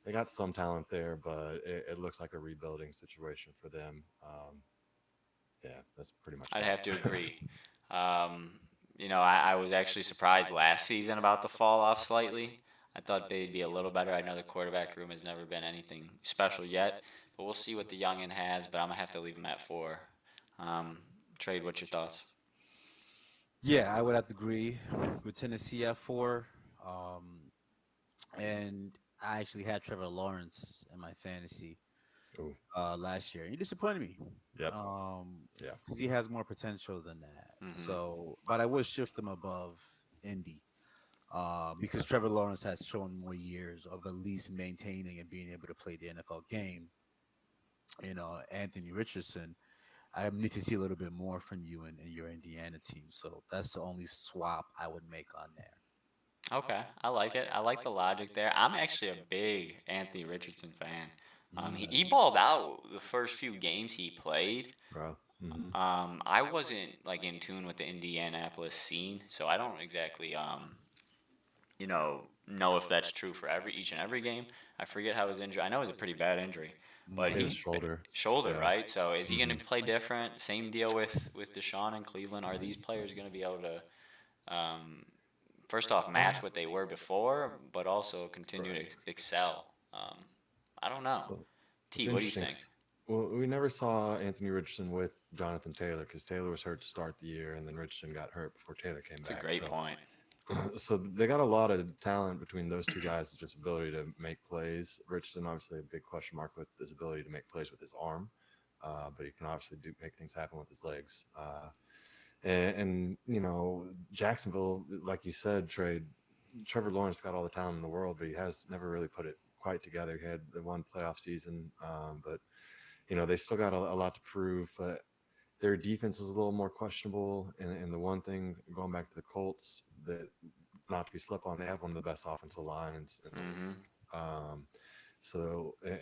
They got some talent there, but it looks like a rebuilding situation for them. Yeah, that's pretty much I'd that. have to agree. Um, I was actually surprised last season about the fall off slightly. I thought they'd be a little better. I know the quarterback room has never been anything special yet, but we'll see what the youngin has. But I'm gonna have to leave him at four. Um, Trade, what's your thoughts? Yeah, I would have to agree with Tennessee at four. And I actually had Trevor Lawrence in my fantasy Ooh, last year. He disappointed me. yep, Um, yeah. because he has more potential than that. Mm-hmm. So, but I would shift him above Indy. Because Trevor Lawrence has shown more years of at least maintaining and being able to play the NFL game. Anthony Richardson, I need to see a little bit more from you and your Indiana team. So that's the only swap I would make on there. Okay, I like it. I like the logic there. I'm actually a big Anthony Richardson fan. He balled out the first few games he played. Bro. Hmm. I wasn't like in tune with the Indianapolis scene, so I don't exactly you know know if that's true for each and every game. I forget how his injury. I know it was a pretty bad injury, but His Mhm. shoulder. shoulder, Yeah. right? So is he going Hmm. to play different? Same deal with Deshaun in Cleveland. Are these players going to be able to first off match what they were before, but also continue to excel? I don't know. Well, it's T, what do you interesting. think? Well, we never saw Anthony Richardson with Jonathan Taylor because Taylor was hurt to start the year, and then Richardson got hurt before Taylor came It's a back. great point. So they got a lot of talent between those two guys, just ability to make plays. Richardson, obviously, a big question mark with his ability to make plays with his arm, but he can obviously do make things happen with his legs. And Jacksonville, like you said, trade Trevor Lawrence got all the talent in the world, but he has never really put it quite together. He had the one playoff season, but they still got a lot to prove. But their defense is a little more questionable. And the one thing going back to the Colts that not to be slept on, they have one of the best offensive lines in the Mm-hmm. league.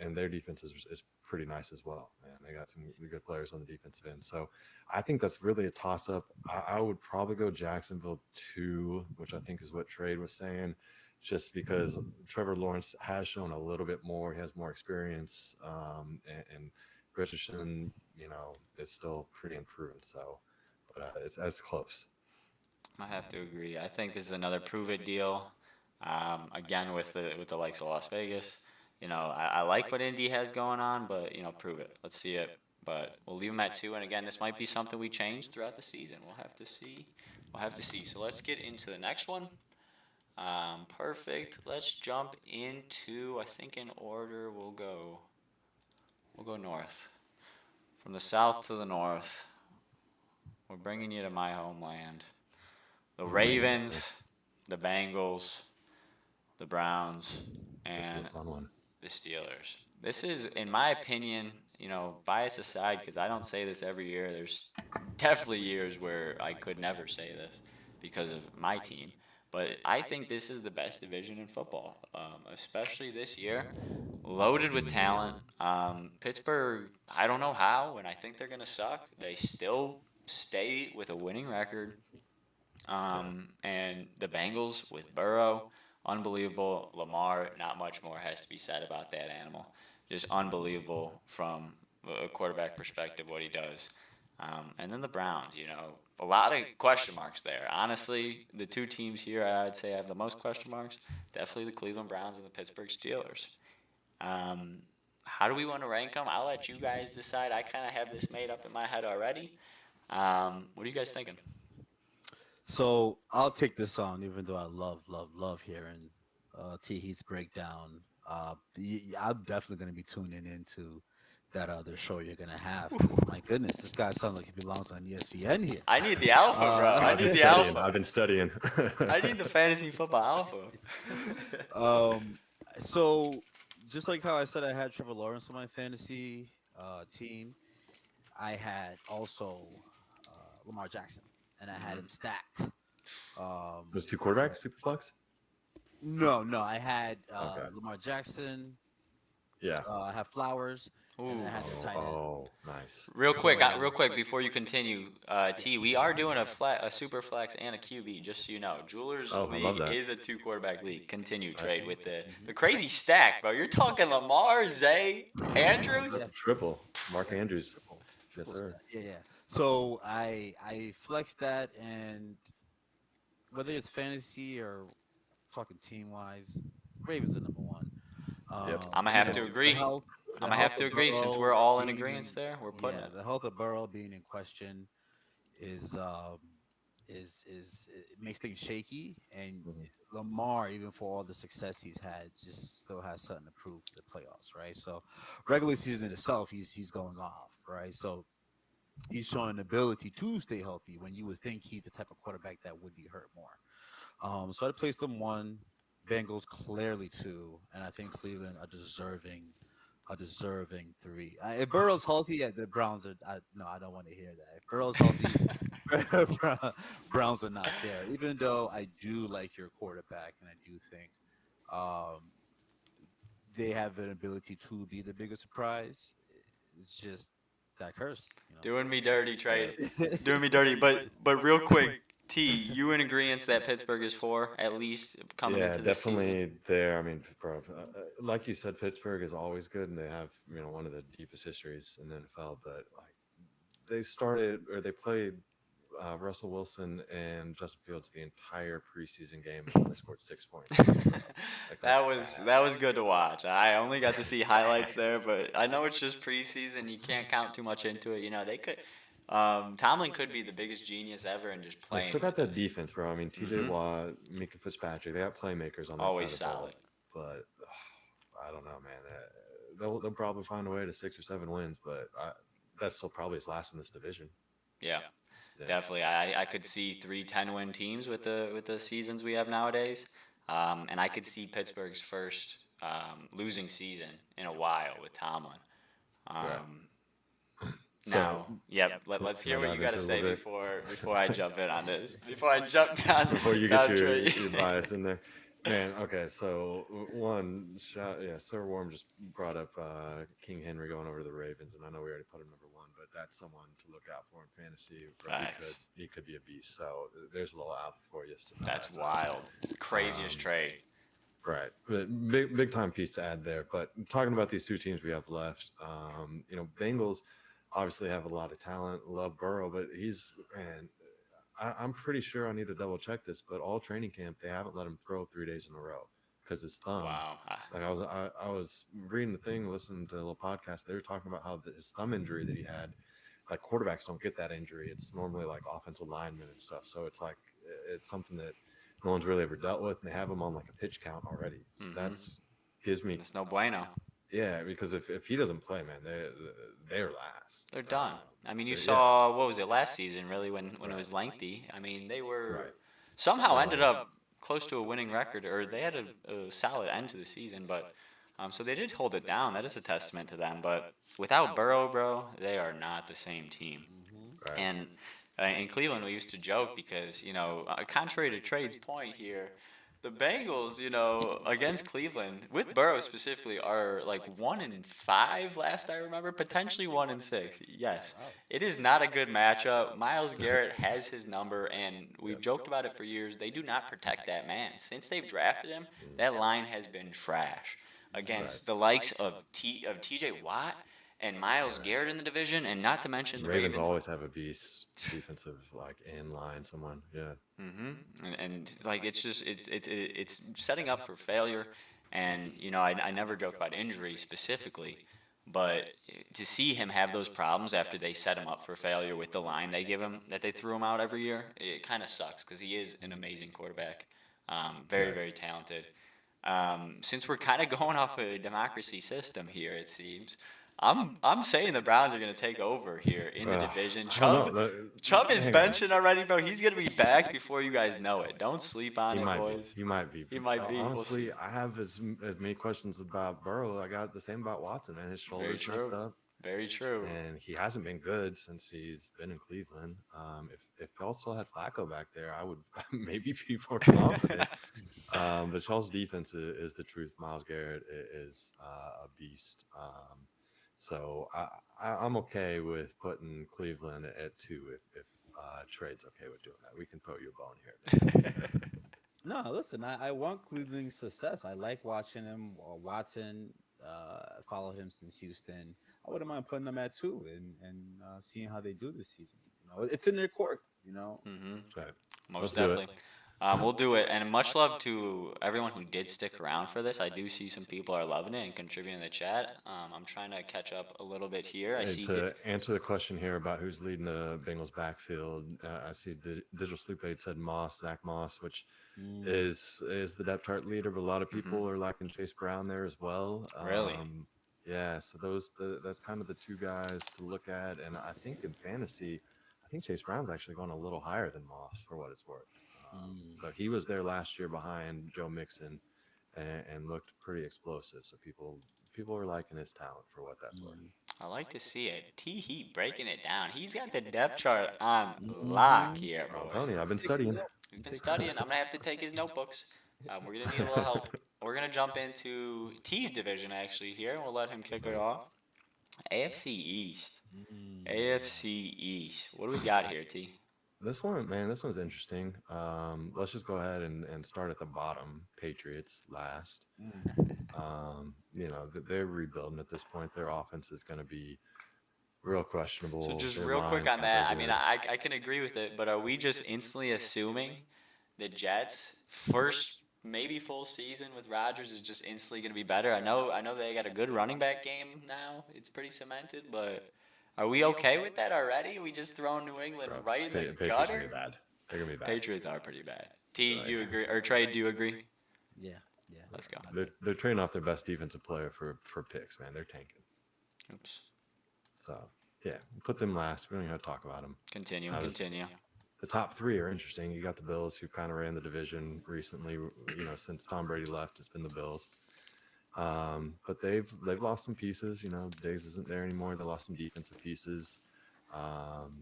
And their defense is pretty nice as well. Man, they got some good players on the defensive end. So I think that's really a toss up. I would probably go Jacksonville 2, which I think is what Trade was saying, just because Trevor Lawrence has shown a little bit more. He has more experience, and Richardson, is still pretty unproven. So, but it's close. I have to agree. I think this is another prove it deal. Again, with the likes of Las Vegas, I like what Indy has going on, but prove it. Let's see it. But we'll leave them at 2. And again, this might be something we change throughout the season. We'll have to see. We'll have to see. So let's get into the next one. Perfect. Let's jump into. I think in order we'll go. We'll go north. From the south to the north. We're bringing you to my homeland. The Ravens, the Bengals, the Browns, This is a and fun one. the Steelers. This is, in my opinion, bias aside, because I don't say this every year. There's definitely years where I could never say this because of my team. But I think this is the best division in football, especially this year. Loaded with talent. Pittsburgh, I don't know how, and I think they're going to suck. They still stay with a winning record. And the Bengals with Burrow, unbelievable. Lamar, not much more has to be said about that animal. Just unbelievable from a quarterback perspective what he does. And then the Browns, a lot of question marks there. Honestly, the two teams here I'd say have the most question marks. Definitely the Cleveland Browns and the Pittsburgh Steelers. Um, how do we want to rank them? I'll let you guys decide. I kind of have this made up in my head already. What are you guys thinking? So I'll take this on, even though I love, love, love hearing T Heat's breakdown. I'm definitely going to be tuning into that other show you're going to have because my goodness, this guy sounds like he belongs on ESPN here. I need the alpha, bro. I Uh, I've been need the studying. alpha. I've been studying. I need the fantasy football alpha. um, so just like how I said, I had Trevor Lawrence on my fantasy team. I had also Lamar Jackson, and I had him stacked. Those two quarterbacks, super flex. No, no, I had Okay. Lamar Jackson. Yeah. I have Flowers, and then Ooh. I had the tight end. Oh, nice. Real quick, before you continue, T, we are doing a super flex and a QB, just so you know. Jewelers Oh, I love League that. is a 2 quarterback league. Continue trade with the crazy stack, bro. You're talking Lamar, Zay, Andrews. Yeah, Triple. Mark Andrews. Yes, triple sir. stat. Yeah, yeah. So I flexed that, and whether it's fantasy or talking team wise, Ravens are number one. Yep. I'm gonna You have know, to the agree. health, I'm the gonna have health to of agree since Burrow we're all in agreement being, there. We're putting yeah, it. the health of Burrow being in question is is it makes things shaky, and Mhm. Lamar, even for all the success he's had, just still has something to prove for the playoffs, right? So regular season itself, he's going off, right? So he's showing an ability to stay healthy when you would think he's the type of quarterback that would be hurt more. So I placed them one, Bengals clearly two, and I think Cleveland are deserving three. If Burrow's healthy, yeah, the Browns are. No, I don't want to hear that. If Burrow's healthy, Browns are not there. Even though I do like your quarterback, and I do think um, they have an ability to be the biggest surprise. It's just that curse, Doing me dirty, trade. you Doing me dirty. But real quick, T, you in agreement that Pittsburgh is 4 at least coming Yeah, into this season? definitely there. I mean, bro, like you said, Pittsburgh is always good, and they have one of the deepest histories in the NFL. But like they started or they played Russell Wilson and Justin Fields the entire preseason game and only scored 6 points. Like that's That was bad. good to watch. I only got to see highlights there, but I know it's just preseason. You can't count too much into it. You know, they could. Tomlin could be the biggest genius ever and just They playing still got with that this. defense, bro. I mean, T.J. Hmm. Watt, Mika Fitzpatrick, they got playmakers on that side Always of the ball. solid. But I don't know, man. They'll probably find a way to 6 or 7 wins, but that's still probably his last in this division. Yeah, Yeah. definitely. I could see 3 10-win teams with the seasons we have nowadays, and I could see Pittsburgh's first losing season in a while with Tomlin. Right. Um, So Now, yep. Let's can I hear what you dive got to into a say little bit before I jump in on this. Before I jump down before you get down trade. your bias in there? Man, okay, so one shot, yeah, Sir Warm just brought up King Henry going over to the Ravens, and I know we already put him #1, but that's someone to look out for in fantasy. Bro, Facts. he could be a beast. So there's a little out for you. That's So, wild. Craziest um, trade. right, but big time piece to add there. But talking about these two teams we have left, Bengals obviously have a lot of talent. Love Burrow, but he's man. I'm pretty sure I need to double check this, but all training camp they haven't let him throw 3 days in a row because his thumb. Wow. Like I was reading the thing, listening to a little podcast. They were talking about how his thumb injury that he had, like quarterbacks don't get that injury. It's normally like offensive linemen and stuff. So it's like it's something that no one's really ever dealt with, and they have him on like a pitch count already. So Mm-hmm. that's gives me It's no bueno. yeah, because if he doesn't play, man, they're last. They're done. I mean, you Yeah, saw what was it last season? Really, when it right, was lengthy. I mean, they right. were somehow ended up close to a winning record, or they had a solid end to the season. But so they did hold it down. That is a testament to them. But without Burrow, bro, they are not the same team. Hmm. Right. And in Cleveland, we used to joke because, contrary to Trade's point here, the Bengals, against Cleveland, with Burrow specifically, are like 1-5 last I remember, potentially 1-6. Yes, Wow. it is not a good matchup. Miles Garrett has his number, and we've joked about it for years. They do not protect that man. Since they've drafted him, that line has been trash against the likes of T.J. Watt and Miles Garrett in the division, and not to mention the Ravens Ravens. always have a beast defensive like in line someone. Yeah. And like it's just it's setting up for failure. And I never joke about injury specifically, but to see him have those problems after they set him up for failure with the line they give him, that they threw him out every year, it kind of sucks because he is an amazing quarterback, very Right. very talented. Since we're kind of going off a democracy system here, it seems. I'm saying the Browns are going to take over here in the division. I don't know. Chubb is Hang on. benching already, bro. He's going to be back before you guys know it. Don't sleep on He it, might be. boys. He might be. He might be. We'll Honestly, see. I have as many questions about Burrow. I got the same about Watson, man. His Very shoulders messed true. up, Very true. and he hasn't been good since he's been in Cleveland. If y'all still had Flacco back there, I would maybe be more confident. But Charles' defense is the truth. Miles Garrett is a beast. So I'm okay with putting Cleveland at 2 if Trade's okay with doing that. We can throw you a bone here. No, listen, I want Cleveland's success. I like watching him. Watson, follow him since Houston. I wouldn't mind putting them at 2 and seeing how they do this season. It's in their court. Right. Most Let's do it. definitely. We'll do it. And much love to everyone who did stick around for this. I do see some people are loving it and contributing in the chat. I'm trying to catch up a little bit here. I And see. to answer the question here about who's leading the Bengals backfield, I see Digital Sleep Aid said Zach Moss, which Mm. is the depth chart leader, but a lot of people are liking Chase Brown there as well. Really? Yeah, so that's kind of the 2 guys to look at, and I think in fantasy, I think Chase Brown's actually going a little higher than Moss for what it's worth. So he was there last year behind Joe Mixon, and looked pretty explosive. So people are liking his talent for what that's worth. I like to see it. T Heat breaking it down. He's got the depth chart on lock here, I'm boys. telling you, I've been studying. He's been studying. I'm gonna have to take his notebooks. We're gonna need a little help. We're gonna jump into T's division actually here, and we'll let him kick it off. AFC East. AFC East. What do we got here, T? This one, man, this one's interesting. Let's just go ahead and start at the bottom. Patriots last. Mm. They're rebuilding at this point. Their offense is going to be real So questionable. just Their real quick line's on not very that, I mean, good. I can agree with it, but are we just instantly assuming the Jets first maybe full season with Rodgers is just instantly going to be better? I know they got a good running back game now. It's pretty cemented, but are we okay with that already? We just throwing New England Bro, right in the Patriots are gutter? gonna be bad. They're gonna be bad. Patriots are pretty bad. T, do Like you agree? Or Trey, do you agree? Yeah, yeah, Let's go. it's not good. they're trading off their best defensive player for picks, man. They're tanking. Oops. So yeah, put them last. We don't even have to talk about them. Continue, Now, continue. the top three are interesting. You got the Bills, who kind of ran the division recently. Since Tom Brady left, it's been the Bills. But they've lost some pieces. Diggs isn't there anymore. They lost some defensive pieces.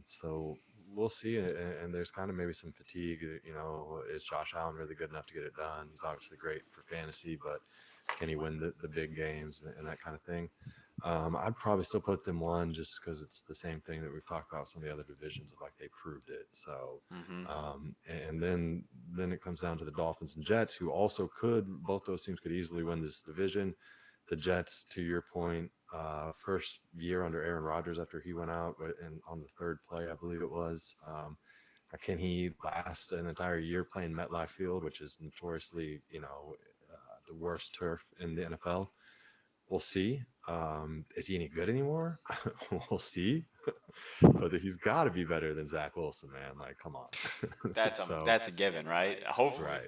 So we'll see. And there's kind of maybe some fatigue. Is Josh Allen really good enough to get it done? He's obviously great for fantasy, but can he win the big games and that kind of thing? I'd probably still put them one just because it's the same thing that we've talked about some of the other divisions of like they proved it. So, Mm-hmm. and then it comes down to the Dolphins and Jets, who also both those teams could easily win this division. The Jets, to your point, first year under Aaron Rodgers after he went out, and on the third play, I believe it was. Can he last an entire year playing MetLife Field, which is notoriously, the worst turf in the NFL? We'll see. Is he any good anymore? We'll see. But he's got to be better than Zach Wilson, man. Like, come on. That's a So, that's a given, right? Hopefully. right,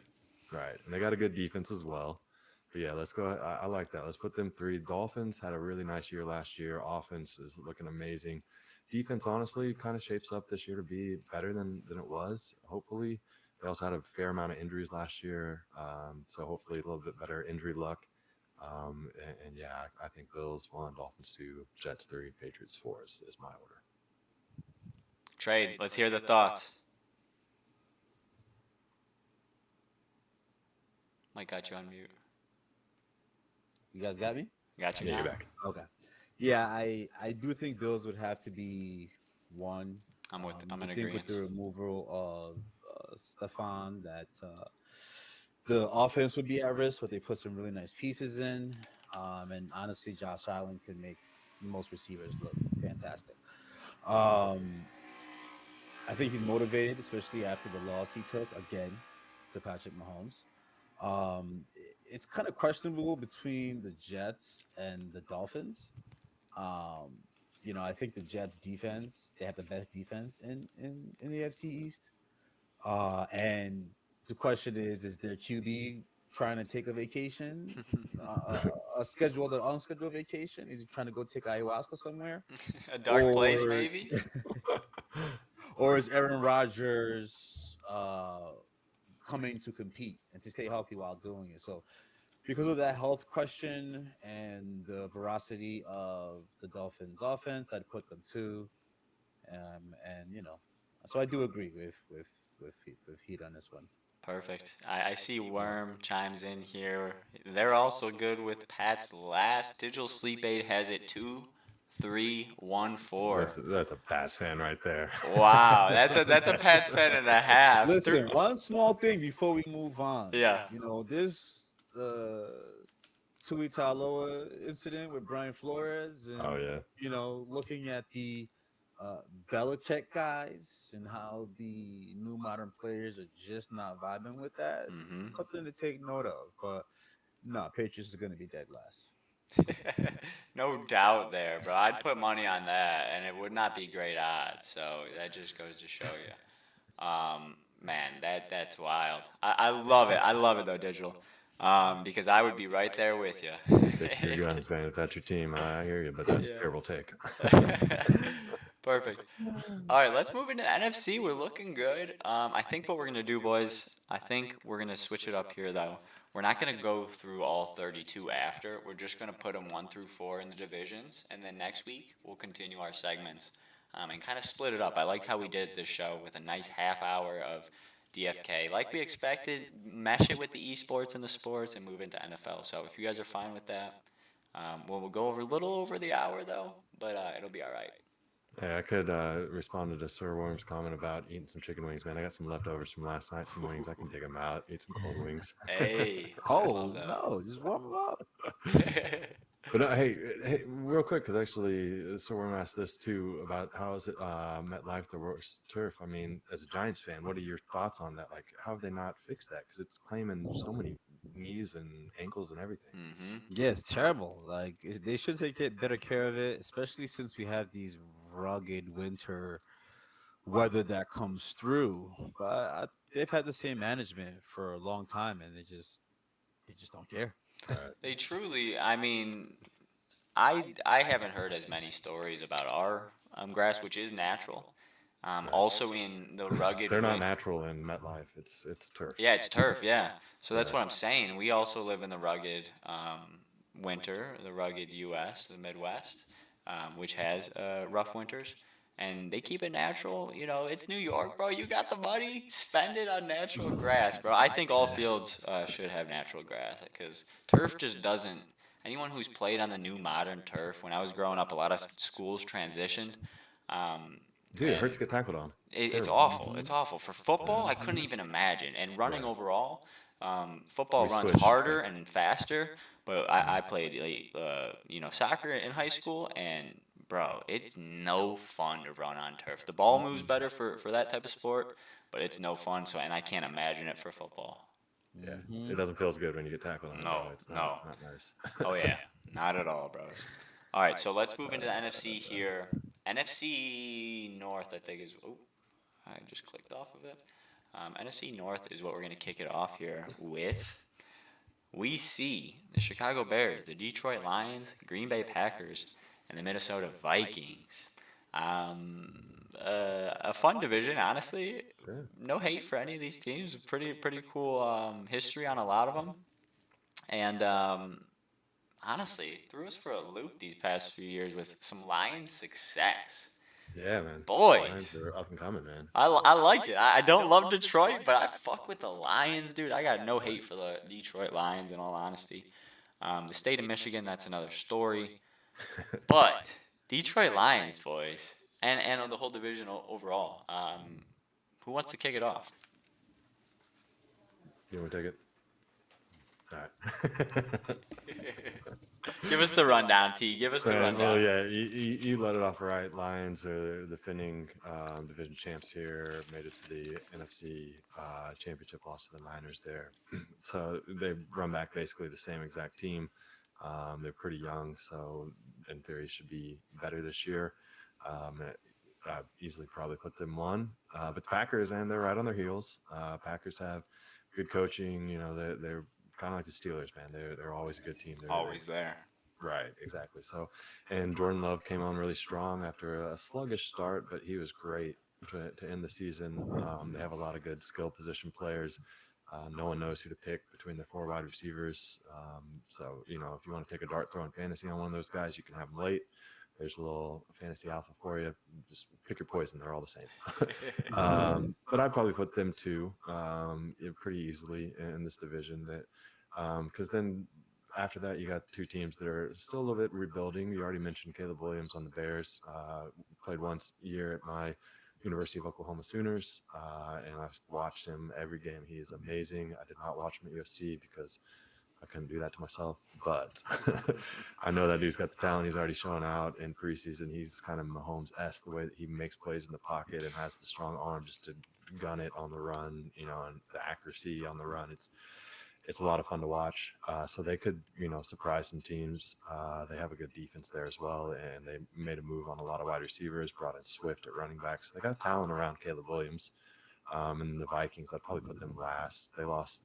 right. And they got a good defense as well. But yeah, let's go. I like that. Let's put them three. Dolphins had a really nice year last year. Offense is looking amazing. Defense, honestly, kind of shapes up this year to be better than it was. Hopefully, they also had a fair amount of injuries last year, so hopefully a little bit better injury luck. And yeah, I think Bills 1, Dolphins 2, Jets 3, Patriots 4 is my order. Trade. Let's hear the thoughts. Mike got you on mute. You guys got me? Got you Yeah, now. you're back. Okay. Yeah, I do think Bills would have to be one. I'm in I think with agreement. the removal of Stefan, that the offense would be at risk, but they put some really nice pieces in. And honestly, Josh Allen could make most receivers look fantastic. Um, I think he's motivated, especially after the loss he took again to Patrick Mahomes. It's kind of questionable between the Jets and the Dolphins. Um, I think the Jets defense, they have the best defense in the FC East. And the question is their QB trying to take a vacation, a scheduled or unscheduled vacation? Is he trying to go take ayahuasca somewhere? A dark place, Or maybe. or is Aaron Rodgers coming to compete and to stay healthy while doing it? So because of that health question and the veracity of the Dolphins offense, I'd put them two. And so I do agree with Heat on this one. Perfect. I see Worm chimes in here. They're also good with Pat's last. Digital Sleep Aid has it 2-3-1-4. That's a Pats fan right there. Wow, that's a Pats fan and a half. Listen, one small thing before we move on. Yeah. This Tui Taloa incident with Brian Flores, and Oh yeah. looking at the Belichick guys and how the new modern players are just not vibing with that. Mhm. It's something to take note of. But no, Patriots are going to be dead last. No doubt there, bro. I'd put money on that, and it would not be great odds. So that just goes to show you. Man, that's wild. I love it. I love it though, digital. Because I would be right there with you. Stick to your guns, man. If that's your team, I hear you, but that's a terrible take. Perfect. All right, let's move into NFC. We're looking good. I think what we're gonna do, boys. I think we're gonna switch it up here, though. We're not gonna go through all 32 after. We're just gonna put them 1 through 4 in the divisions, and then next week we'll continue our segments and kind of split it up. I like how we did this show with a nice half hour of DFK, like we expected. Mesh it with the eSports and the sports, and move into NFL. So if you guys are fine with that, we'll go over a little over the hour though, but it'll be all right. Hey, I could respond to Sir Worm's comment about eating some chicken wings, man. I got some leftovers from last night, some wings. I can dig them out, eat some cold wings. Hey, I love Oh no, just warm them up. that. But hey, real quick, because actually, Sir Worm asked this too about how is it MetLife the worst turf? I mean, as a Giants fan, what are your thoughts on that? Like, how have they not fixed that? Because it's claiming so many knees and ankles and everything. Hmm. Yeah, it's terrible. Like they should take better care of it, especially since we have these rugged winter weather that comes through. But they've had the same management for a long time, and they just don't care. Right. They truly, I mean, I haven't heard as many stories about our grass, which is natural. Also in the rugged They're not wind. natural in MetLife. It's turf. Yeah, it's turf. Yeah, so Yeah. that's what I'm saying. We also live in the rugged winter, the rugged U.S., the Midwest, which has rough winters, and they keep it natural. You know, it's New York, bro. You got the money, spend it on natural grass, bro. I think all fields should have natural grass because turf just doesn't. Anyone who's played on the new modern turf, when I was growing up, a lot of schools transitioned. Um, Dude, it and hurts to get tackled on. It's it's terrible. awful. It's Hmm. awful for football. I couldn't even imagine. And running Right. overall, football We runs switched. harder and faster. But I played like, soccer in high school, and bro, it's no fun to run on turf. The ball moves better for that type of sport, but it's no fun. So, and I can't imagine it for football. Yeah. Hmm. It doesn't feel as good when you get tackled on it, bro. No, It's no. not nice. Oh yeah, not at all, bros. All right, so let's move into the NFC here. NFC North, I think is. Oh, I just clicked off of it. NFC North is what we're going to kick it off here with. We see the Chicago Bears, the Detroit Lions, Green Bay Packers, and the Minnesota Vikings. A fun division, honestly. Yeah. No hate for any of these teams. Pretty cool history on a lot of them. And honestly, threw us for a loop these past few years with some Lions success. Yeah, man. Lions Boys, are up and coming, man. I like it. I don't love Detroit, but I fuck with the Lions, dude. I got no hate for the Detroit Lions, in all honesty. The state of Michigan, that's another story. But Detroit Lions, boys, and the whole division overall. Who wants to kick it off? You want to take it? All right. Give us the rundown, T. Give us the Man, well, rundown. yeah, you let it off right. Lions are the defending division champs here. Made it to the NFC championship, lost to the Niners there. So they run back basically the same exact team. They're pretty young, so in theory should be better this year. Um, I easily probably put them one. But the Packers, and they're right on their heels. Packers have good coaching. You know, they're kind of like the Steelers, man. They're always a good team. They're Always there. right, exactly. So, and Jordan Love came on really strong after a sluggish start, but he was great to end the season. They have a lot of good skill position players. No one knows who to pick between their four wide receivers. So, you know, if you want to take a dart throw in fantasy on one of those guys, you can have them late. There's a little fantasy alpha for you. Just pick your poison; they're all the same. But I'd probably put them two pretty easily in this division. That because then after that, you got two teams that are still a little bit rebuilding. You already mentioned Caleb Williams on the Bears. Played once a year at my University of Oklahoma Sooners, and I've watched him every game. He is amazing. I did not watch him at USC because I couldn't do that to myself, but I know that dude's got the talent. He's already shown out in preseason. He's kind of Mahomes-esque the way that he makes plays in the pocket and has the strong arm just to gun it on the run, you know, and the accuracy on the run. It's a lot of fun to watch. So they could, you know, surprise some teams. They have a good defense there as well, and they made a move on a lot of wide receivers, brought in Swift at running back. So they got talent around Caleb Williams. And the Vikings, I'd probably put them last. They lost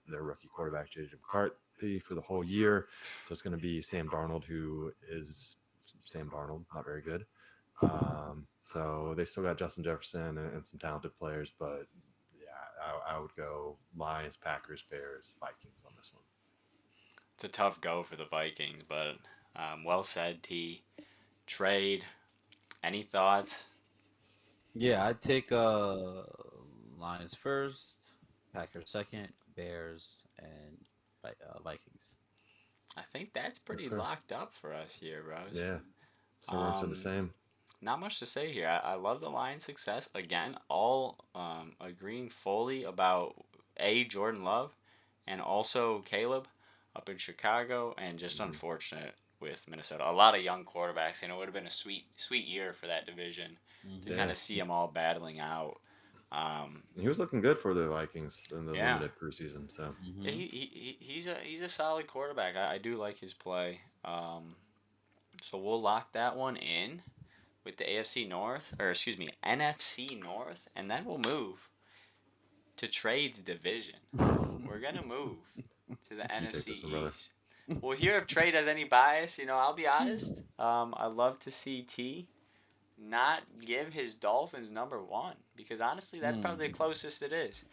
their rookie quarterback, J.J. McCarthy, for the whole year. So it's going to be Sam Darnold, who is Sam Darnold, not very good. So they still got Justin Jefferson and some talented players, but yeah, I would go Lions, Packers, Bears, Vikings on this one. It's a tough go for the Vikings, but well said, T. Trade. Any thoughts? Yeah, I'd take Lions first, Packers second, Bears, and Vikings. I think that's Yes, pretty sir. locked up for us here, bros. Yeah. So we're into the Um, same. Not much to say here. I love the Lions' success. Again, all agreeing fully about Jordan Love and also Caleb up in Chicago, and just Mhm. unfortunate with Minnesota. A lot of young quarterbacks, and it would have been a sweet year for that division to kind Hmm. Yeah, of see them all battling out. Um, he was looking good for the Vikings in the yeah, limited preseason. So Hmm. he's a solid quarterback. I do like his play. So we'll lock that one in with the AFC North, or excuse me, NFC North, and then we'll move to trades division. We're gonna move to the you take NFC this one, brother. East. Well, here if trade has any bias, I'll be honest. I love to see T not give his Dolphins number one because honestly, that's probably the Mm. closest it is.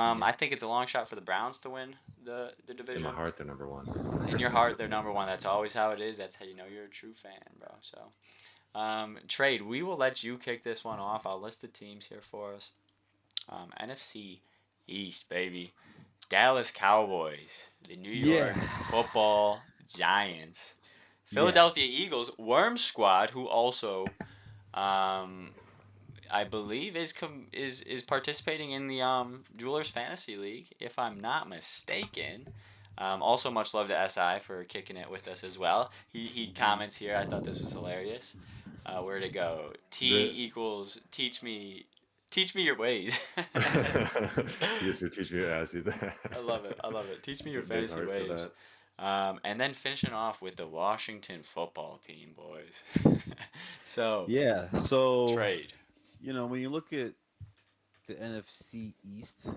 Yeah. I think it's a long shot for the Browns to win the In my division. heart, they're number one. In your heart, they're number one. That's always how it is. That's how you know you're a true fan, bro. So, trade. We will let you kick this one off. I'll list the teams here for us. NFC East, baby. Dallas Cowboys, the New Yeah. York Football Giants, Yeah. Philadelphia Eagles, Worm Squad, who also, um, I believe, is participating in the Jewelers Fantasy League, if I'm not mistaken. Also, much love to SI for kicking it with us as well. He Hmm. comments here. I thought this was hilarious. Where to go? T The equals teach me your ways. teach me to ask you that. I love it. I love it. Teach me your Big fantasy heart for ways. that. And then finishing off with the Washington football team, boys. So, Yeah. So, trade. when you look at the NFC East,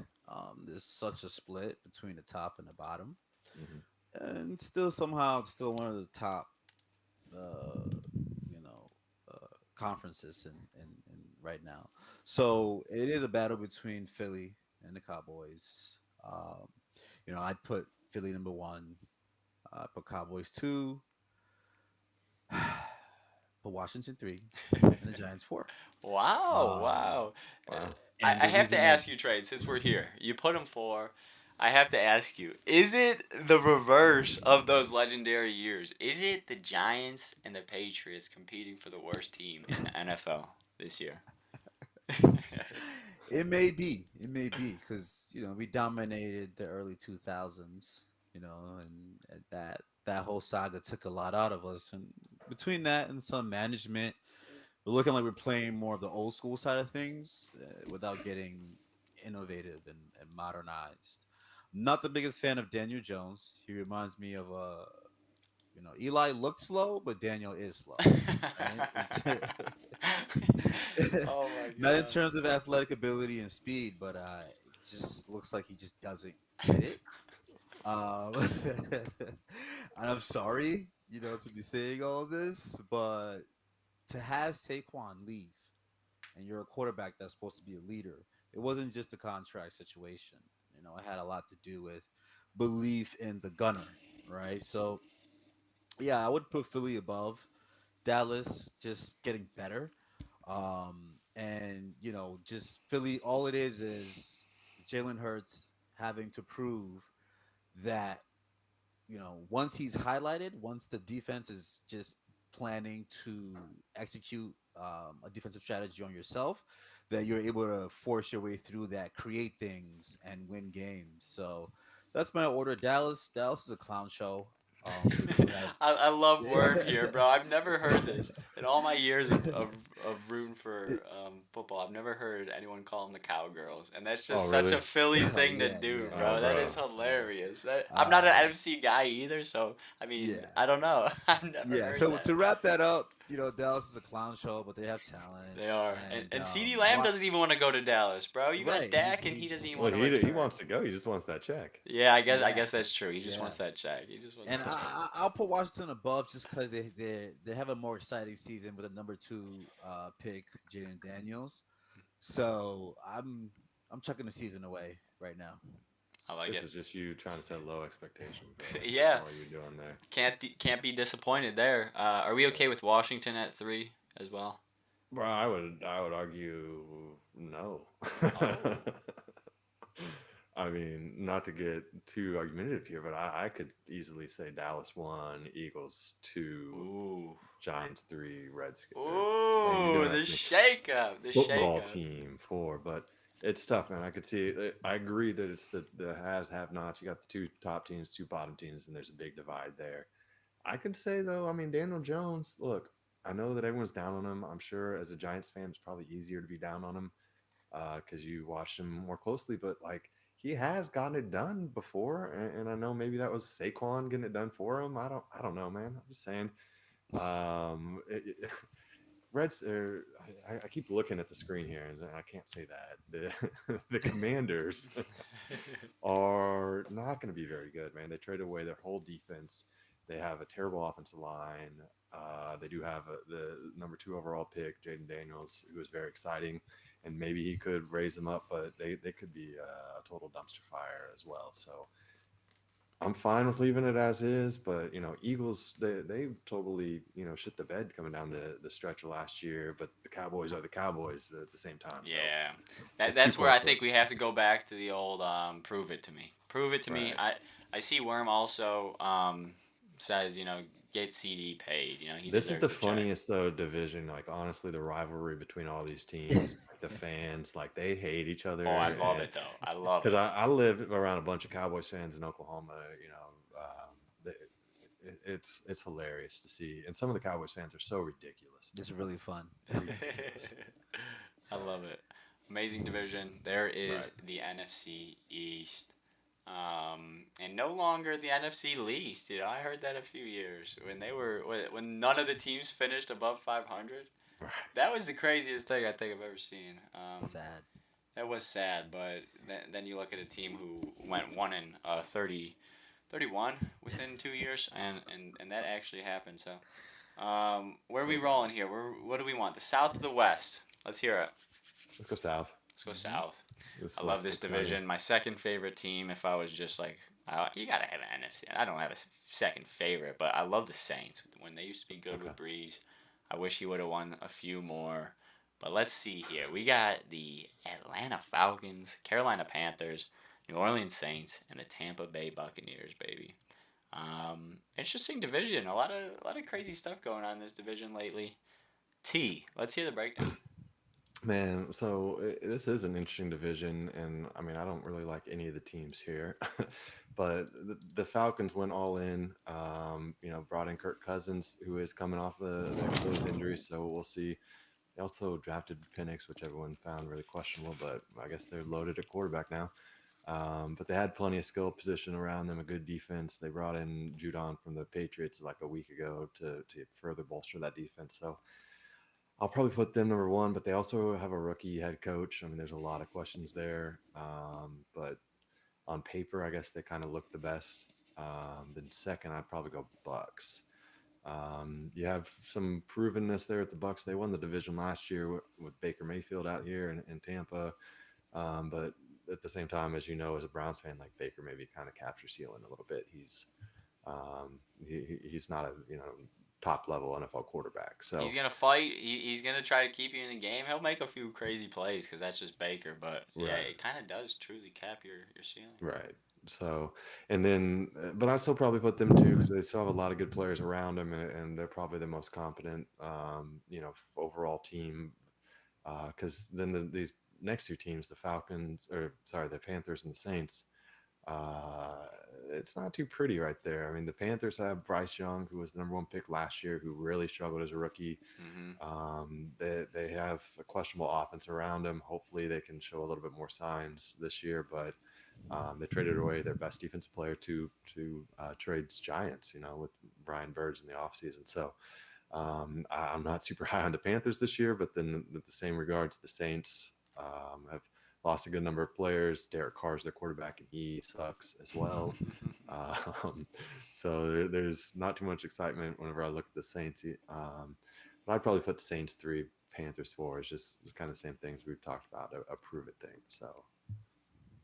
there's such a split between the top and the bottom, Hmm. and still somehow it's still one of the top, uh, you know, conferences in right now. So it is a battle between Philly and the Cowboys. I'd put Philly number one, put Cowboys two, put Washington three, and the Giants four. Wow, Um, wow. Uh, Wow. and I the have to reason that ask you, Trade, since we're here. You put them for. I have to ask you, is it the reverse of those legendary years? Is it the Giants and the Patriots competing for the worst team in the NFL this year? It may be because we dominated the early 2000s, and that whole saga took a lot out of us. And between that and some management, we're looking like we're playing more of the old school side of things without getting innovative and modernized. Not the biggest fan of Daniel Jones. He reminds me of Eli looked slow, but Daniel is slow, right? Oh my Not in god. terms of athletic ability and speed, but it just looks like he just doesn't get it. Um, and I'm sorry, to be saying all this, but to have Saquon leave and you're a quarterback that's supposed to be a leader, it wasn't just a contract situation. It had a lot to do with belief in the gunner, right? So, yeah, I would put Philly above Dallas, just getting better. And just Philly, all it is Jalen Hurts having to prove that once he's highlighted, once the defense is just planning to execute a defensive strategy on yourself, that you're able to force your way through that, create things, and win games. So that's my order. Dallas is a clown show. You have I love Worm here, bro. I've never heard this. In all my years of rooting for football, I've never heard anyone call them the Cowgirls. And that's Oh, just such really? a Philly oh thing to yeah, do, yeah, Oh, bro. That is bro. hilarious. I'm not an uh, NFC guy either, so, I mean, yeah. I don't know. I've never Yeah, heard so that. to wrap that up, Dallas is a clown show, but they have talent, They are. and And CeeDee Lamb doesn't even want to go to Dallas, bro. You got right, Dak, and he doesn't even Well, want to he return. wants to go. He just wants that check. Yeah, I yeah, guess that's true. He just yeah, wants that check. He just wants and that check. I'll put Washington above just because they have a more exciting season with a number two pick, Jaden Daniels. So I'm chucking the season away right now. I like This it. is just you trying to set low expectations, bro. That's Yeah, all you're doing there. can't be disappointed there. Are we okay with Washington at 3 as well? Bro, I would argue no. Oh, I mean, not to get too argumentative here, but I could easily say Dallas one, Eagles two, ooh, Giants three, Redskins or and you're Oh, gonna the have to make shakeup, the football shakeup. team for, but it's tough, man. I could see it. I agree that it's the has have nots. You got the two top teams, two bottom teams, and there's a big divide there. I could say though, I mean Daniel Jones. Look, I know that everyone's down on him. I'm sure as a Giants fan, it's probably easier to be down on him because you watched him more closely. But like he has gotten it done before, and I know maybe that was Saquon getting it done for him. I don't know, man. I'm just saying. Reds are. I keep looking at the screen here, and I can't say that the Commanders are not going to be very good, man. They traded away their whole defense. They have a terrible offensive line. They do have the number 2 overall pick, Jaden Daniels, who is very exciting, and maybe he could raise them up, but they could be a total dumpster fire as well. So I'm fine with leaving it as is, but Eagles they totally shit the bed coming down the stretch of last year. But the Cowboys are the Cowboys at the same time, so Yeah, it's two that's where coin I think we flips, have to go back to the old prove it to me. Prove it to me. right? I see Worm also says get CD paid. He This is deserves the the check. funniest though division. Like honestly, the rivalry between all these teams, like the fans, like they hate each Oh, I other, love and it though. I love because it. I live around a bunch of Cowboys fans in Oklahoma, it's hilarious to see, and some of the Cowboys fans are so ridiculous. It's really fun. They're ridiculous. I So love it. Amazing division. There right. is the NFC East. And no longer the NFC least. I heard that a few years when they were when none of the teams finished above 500. Right. That was the craziest thing I think I've ever seen. Sad. That was sad, but then you look at a team who went 1 in 31 within 2 years, and that actually happened. So, where are So we bad. rolling here? What do we want? The South or the West? Let's hear it. Let's go south. Let's go Hmm. South. This I is love less this exciting. division. My second favorite team, if I was just like, you gotta have an NFC. I don't have a second favorite, but I love the Saints when they used to be good Okay. with Breeze. I wish he would have won a few more. But let's see here. We got the Atlanta Falcons, Carolina Panthers, New Orleans Saints, and the Tampa Bay Buccaneers, baby. Interesting division. A lot of crazy stuff going on in this division lately. T. Let's hear the breakdown. Man, so this is an interesting division, and I mean, I don't really like any of the teams here, but the Falcons went all in. Brought in Kirk Cousins, who is coming off the Achilles injury, so we'll see. They also drafted Penix, which everyone found really questionable, but I guess they're loaded at quarterback now. But they had plenty of skill position around them, a good defense. They brought in Judon from the Patriots like a week ago to further bolster that defense. So I'll probably put them number one, but they also have a rookie head coach. I mean, there's a lot of questions there. But on paper, I guess they kind of look the best. Then second, I'd probably go Bucks. You have some provenness there at the Bucks. They won the division last year with Baker Mayfield out here in Tampa. But at the same time, as you know, as a Browns fan, like Baker maybe kind of captures ceiling a little bit. He's not a top level NFL quarterback. He's So gonna fight. He's gonna try to keep you in the game. He'll make a few crazy plays because that's just Baker. But yeah, right. it kind of does truly cap your ceiling. Right. So, and then, but I still probably put them two because they still have a lot of good players around them, and they're probably the most competent, overall team. Because then these next two teams, the Falcons, or sorry, the Panthers and the Saints, uh, it's not too pretty right there. I mean, the Panthers have Bryce Young, who was the number 1 pick last year, who really struggled as a rookie. Mm-hmm. They have a questionable offense around them. Hopefully, they can show a little bit more signs this year, but they traded away their best defensive player to trades Giants, with Brian Birds in the offseason. So I'm not super high on the Panthers this year, but then with the same regards, the Saints have lost a good number of players. Derek Carr's their quarterback, and he sucks as well. Um, so there's not too much excitement whenever I look at the Saints. But I'd probably put the Saints 3, Panthers 4. It's just kind of the same things we've talked about, a prove it thing. So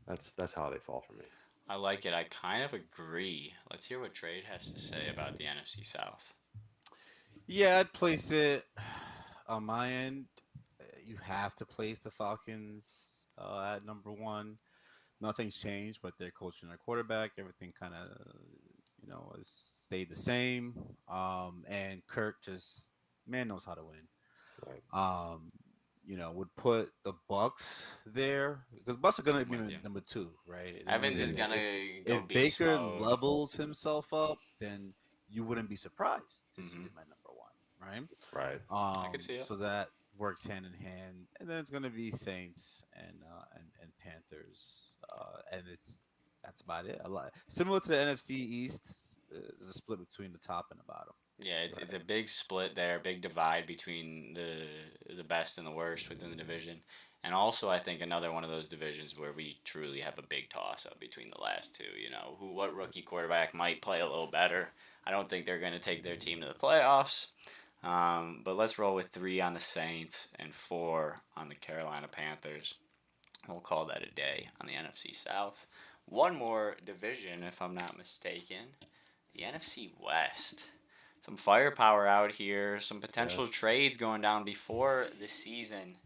that's how they fall for me. I like it. I kind of agree. Let's hear what Trade has to say about the NFC South. Yeah, I'd place it on my end. You have to place the Falcons at number one. Nothing's changed, but their coach and their quarterback, everything kind of has stayed the same. And Kirk just man knows how to win. Right. Um, would put the Bucks there because Bucks are gonna I'm be with you. number two, right? And then Evans is Yeah. gonna go if beast Baker mode. levels himself up, then you wouldn't be surprised to see Hmm. him at number one, right? Right. I could see it. So that works hand in hand, and then it's gonna be Saints and Panthers, and that's about it. A lot similar to the NFC East, is a split between the top and the bottom. Yeah, it's a Right. big split there, big divide between the best and the worst within the division. And also I think another one of those divisions where we truly have a big toss up between the last two, what rookie quarterback might play a little better. I don't think they're going to take their team to the playoffs. But let's roll with 3 on the Saints and 4 on the Carolina Panthers. We'll call that a day on the NFC South. One more division, if I'm not mistaken, the NFC West. Some firepower out here, some Yeah. potential trades going down before the season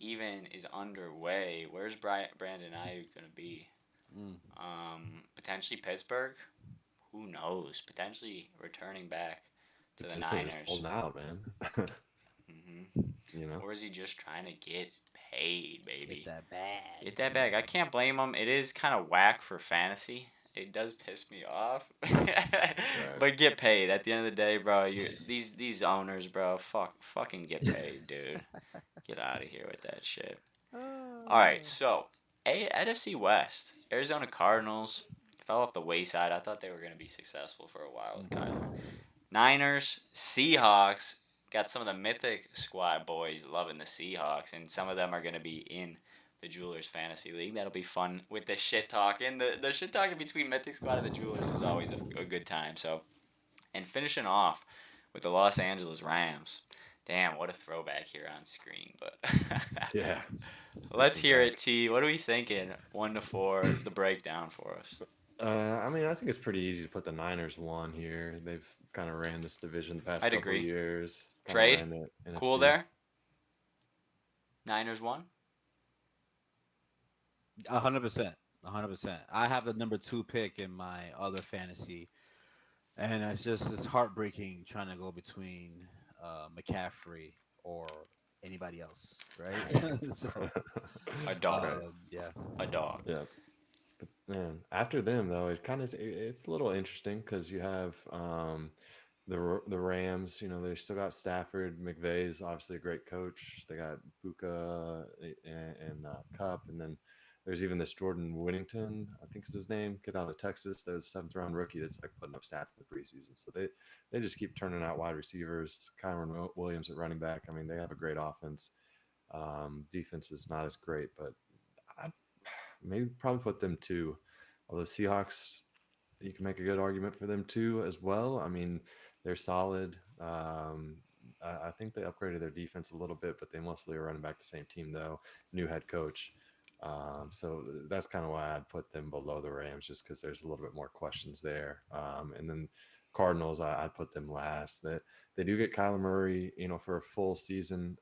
even is underway. Where's Brandon Ayuk going to be? Mm. Potentially Pittsburgh? Who knows? Potentially returning back to the Potentially just Niners. holding out, man. Hmm. you know. Or is he just trying to get paid, Get baby? that bag. Get that bag. I can't blame him. It is kind of whack for fantasy. It does piss me off. Right. But get paid. At the end of the day, bro, these owners, bro, fucking get paid, dude. Get out of here with that shit. All right, Oh. so NFC West, Arizona Cardinals fell off the wayside. I thought they were going to be successful for a while with Kyler. Niners, Seahawks, got some of the mythic squad boys loving the Seahawks, and some of them are going to be in the Jewelers Fantasy League. That'll be fun with the shit talking. The shit talking between Mythic Squad and the Jewelers is always a good time. So, and finishing off with the Los Angeles Rams. Damn, what a throwback here on screen. But Yeah. let's Looking hear back. it, T. What are we thinking? 1 to 4, the breakdown for us. I mean, I think it's pretty easy to put the Niners one here. They've kind of ran this division the past I'd couple of agree. years. Kind of Trade, ran the cool NFC. there. Niners 1. 100%. 100%. I have the number two pick in my other fantasy, and it's heartbreaking trying to go between McCaffrey or anybody else, right? So, A dog. Right. yeah. A dog. Yeah. But man, after them though, it's a little interesting because you have the Rams. You know, they still got Stafford. McVay's obviously a great coach. They got Buka and Cup, and then there's even this Jordan Whittington, I think is his name, kid out of Texas. There's a seventh round rookie that's like putting up stats in the preseason. So they just keep turning out wide receivers. Kyron Williams at running back. I mean, they have a great offense. Defense is not as great, but I maybe probably put them two. Although Seahawks, you can make a good argument for them too as well. I mean, they're solid. I think they upgraded their defense a little bit, but they mostly are running back the same team though. New head coach. So that's kind of why I'd put them below the Rams, just because there's a little bit more questions there. And then Cardinals, I'd put them last. That they do get Kyler Murray, for a full season.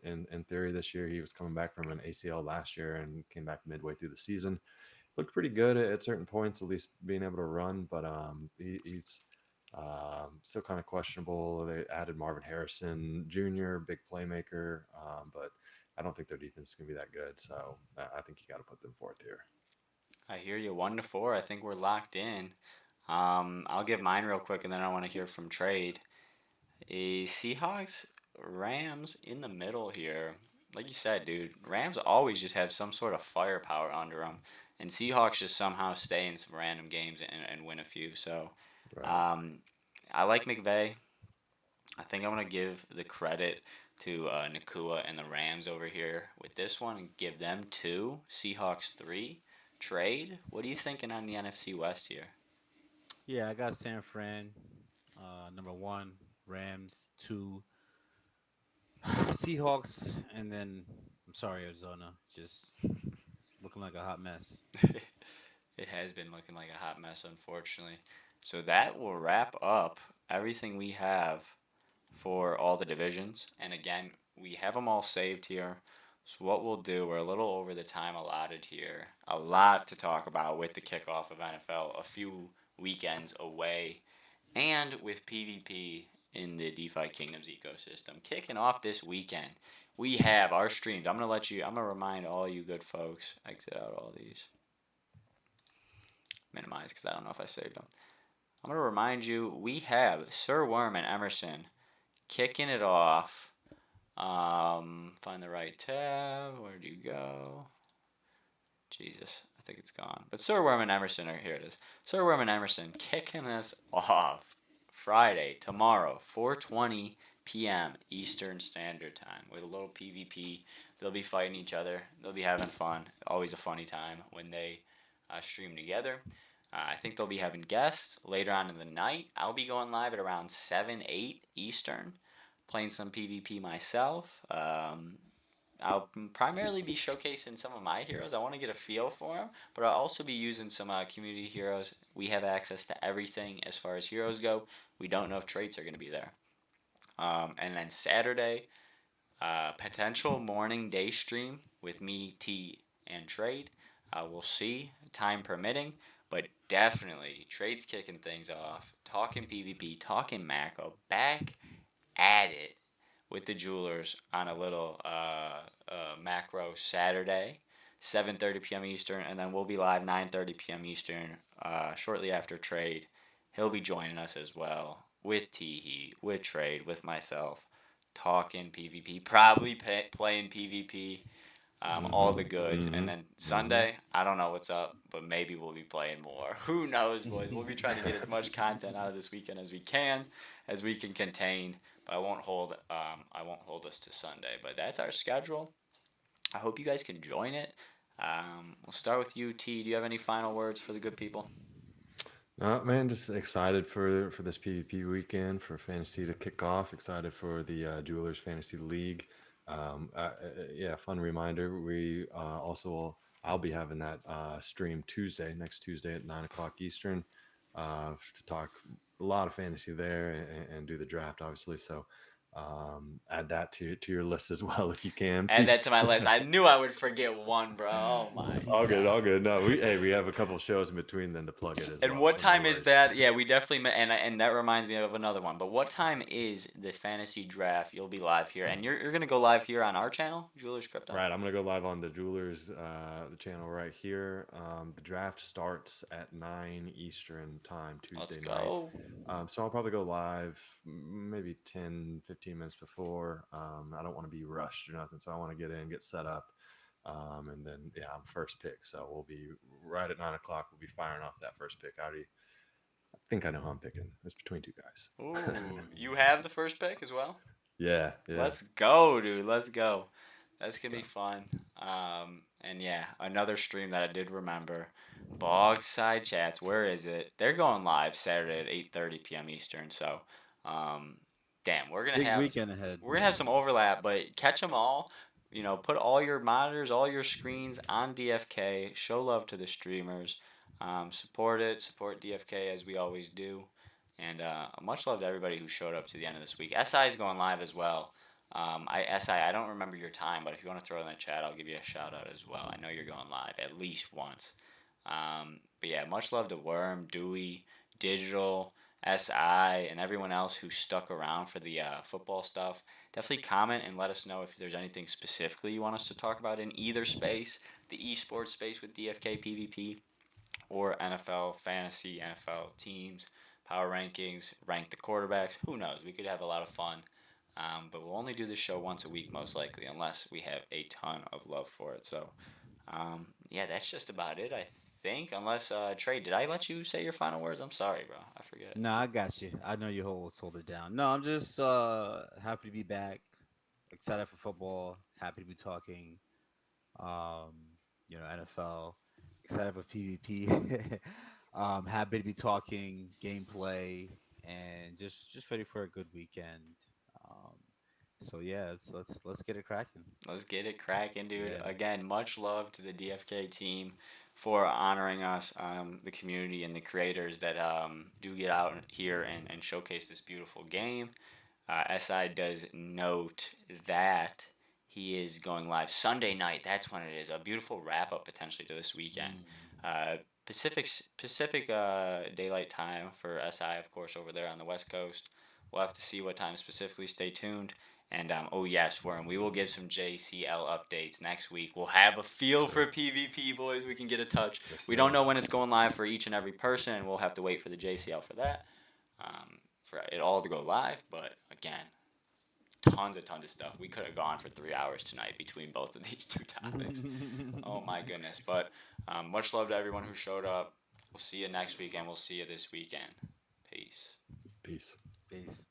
In theory, this year he was coming back from an ACL last year and came back midway through the season. Looked pretty good at certain points, at least being able to run, but he's still kind of questionable. They added Marvin Harrison Jr., big playmaker, but I don't think their defense is going to be that good. So I think you got to put them fourth here. I hear you. 1 to 4. I think we're locked in. I'll give mine real quick, and then I want to hear from Trade. A Seahawks, Rams in the middle here. Like you said, dude, Rams always just have some sort of firepower under them, and Seahawks just somehow stay in some random games and win a few. So, Right. um, I like McVay. I think I'm gonna give the credit to Nakua and the Rams over here with this one and give them 2, Seahawks 3. Trade. What are you thinking on the NFC West here? Yeah, I got San Fran, number one, Rams, two, Seahawks, and then I'm sorry, Arizona. Just it's looking like a hot mess. It has been looking like a hot mess, unfortunately. So that will wrap up everything we have for all the divisions. And again, we have them all saved here. So what we'll do, we're a little over the time allotted here. A lot to talk about with the kickoff of NFL, a few weekends away, and with PvP in the DeFi Kingdoms ecosystem. Kicking off this weekend, we have our streams. I'm gonna remind all you good folks. Exit out all these. Minimize because I don't know if I saved them. I'm gonna remind you we have Sir Worm and Emerson kicking it off. Find the right tab. Where do you go? Jesus, I think it's gone. But Sir Worm and Emerson are here. It is. Sir Worm and Emerson kicking us off Friday, tomorrow, 4:20 p.m. Eastern Standard Time with a little PvP. They'll be fighting each other. They'll be having fun. Always a funny time when they stream together. I think they'll be having guests later on in the night. I'll be going live at around 7, 8 Eastern, playing some PvP myself. I'll primarily be showcasing some of my heroes. I want to get a feel for them, but I'll also be using some community heroes. We have access to everything as far as heroes go. We don't know if traits are going to be there. And then Saturday, potential morning day stream with me, T, and Trade. We'll see, time permitting, but definitely Trade's kicking things off. Talking PvP, talking Mako, back at it with the Jewelers on a little macro Saturday, 7:30 p.m. Eastern, and then we'll be live 9:30 p.m. Eastern shortly after Trade. He'll be joining us as well with Teehee, with Trade, with myself, talking PvP, probably playing PvP, all the goods. And then Sunday, I don't know what's up, but maybe we'll be playing more. Who knows, boys? We'll be trying to get as much content out of this weekend as we can contain. But I won't hold us to Sunday. But that's our schedule. I hope you guys can join it. We'll start with you, T. Do you have any final words for the good people? Man, just excited for this PvP weekend, for fantasy to kick off. Excited for the Jewelers Fantasy League. Yeah, fun reminder. We I'll be having that stream next Tuesday at 9 o'clock Eastern, to talk a lot of fantasy there and do the draft, obviously. So add that to your list as well if you can. Add that to my list. I knew I would forget one, bro. Oh my. All good, all good. No, we have a couple of shows in between then to plug it as well. And what time is that? Yeah, we definitely and that reminds me of another one. But what time is the fantasy draft? You'll be live here, and you're gonna go live here on our channel, Jewelers Crypto. Right, I'm gonna go live on the Jewelers the channel right here. The draft starts at 9 Eastern time Tuesday Let's night. go. So I'll probably go live maybe 10, 15 minutes before. I don't want to be rushed or nothing, so I want to get in, get set up. And then, yeah, I'm first pick. So we'll be right at 9 o'clock. We'll be firing off that first pick. I think I know who I'm picking. It's between two guys. Ooh, you have the first pick as well? Yeah. Let's go, dude. Let's go. That's going to be fun. And yeah, another stream that I did remember. Bog Side Chats. Where is it? They're going live Saturday at 8:30 p.m. Eastern. So, damn, we're going to have weekend ahead. We're going to have some overlap, but catch them all. You know, put all your monitors, all your screens on DFK. Show love to the streamers. Support it. Support DFK as we always do. And much love to everybody who showed up to the end of this week. SI is going live as well. I don't remember your time, but if you want to throw it in the chat, I'll give you a shout out as well. I know you're going live at least once. But yeah, much love to Worm, Dewey, Digital, SI, and everyone else who stuck around for the football stuff. Definitely comment and let us know if there's anything specifically you want us to talk about in either space, the eSports space with DFK PvP, or NFL fantasy, NFL teams, power rankings, rank the quarterbacks. Who knows? We could have a lot of fun. But we'll only do this show once a week, most likely, unless we have a ton of love for it. So, yeah, that's just about it, I think. Unless, Trey, did I let you say your final words? I'm sorry, bro. I forget. No, I got you. I know you hold it down. No, I'm just happy to be back. Excited for football. Happy to be talking. Um, NFL. Excited for PvP. Happy to be talking gameplay and just ready for a good weekend. So yeah, let's get it cracking. Let's get it cracking, dude. Yeah. Again, much love to the DFK team for honoring us, the community and the creators that do get out here and showcase this beautiful game. SI does note that he is going live Sunday night. That's when it is. A beautiful wrap up potentially to this weekend. Pacific daylight time for SI, of course, over there on the West Coast. We'll have to see what time specifically. Stay tuned. And oh yes, Worm, we will give some JCL updates next week. We'll have a feel for Sure. PvP, boys. We can get a touch. Yes, We don't sir. know when it's going live for each and every person, and we'll have to wait for the JCL for that, for it all to go live. But again, tons of stuff. We could have gone for 3 hours tonight between both of these two topics. Oh my goodness. But much love to everyone who showed up. We'll see you next weekend. We'll see you this weekend. Peace. Peace. Peace.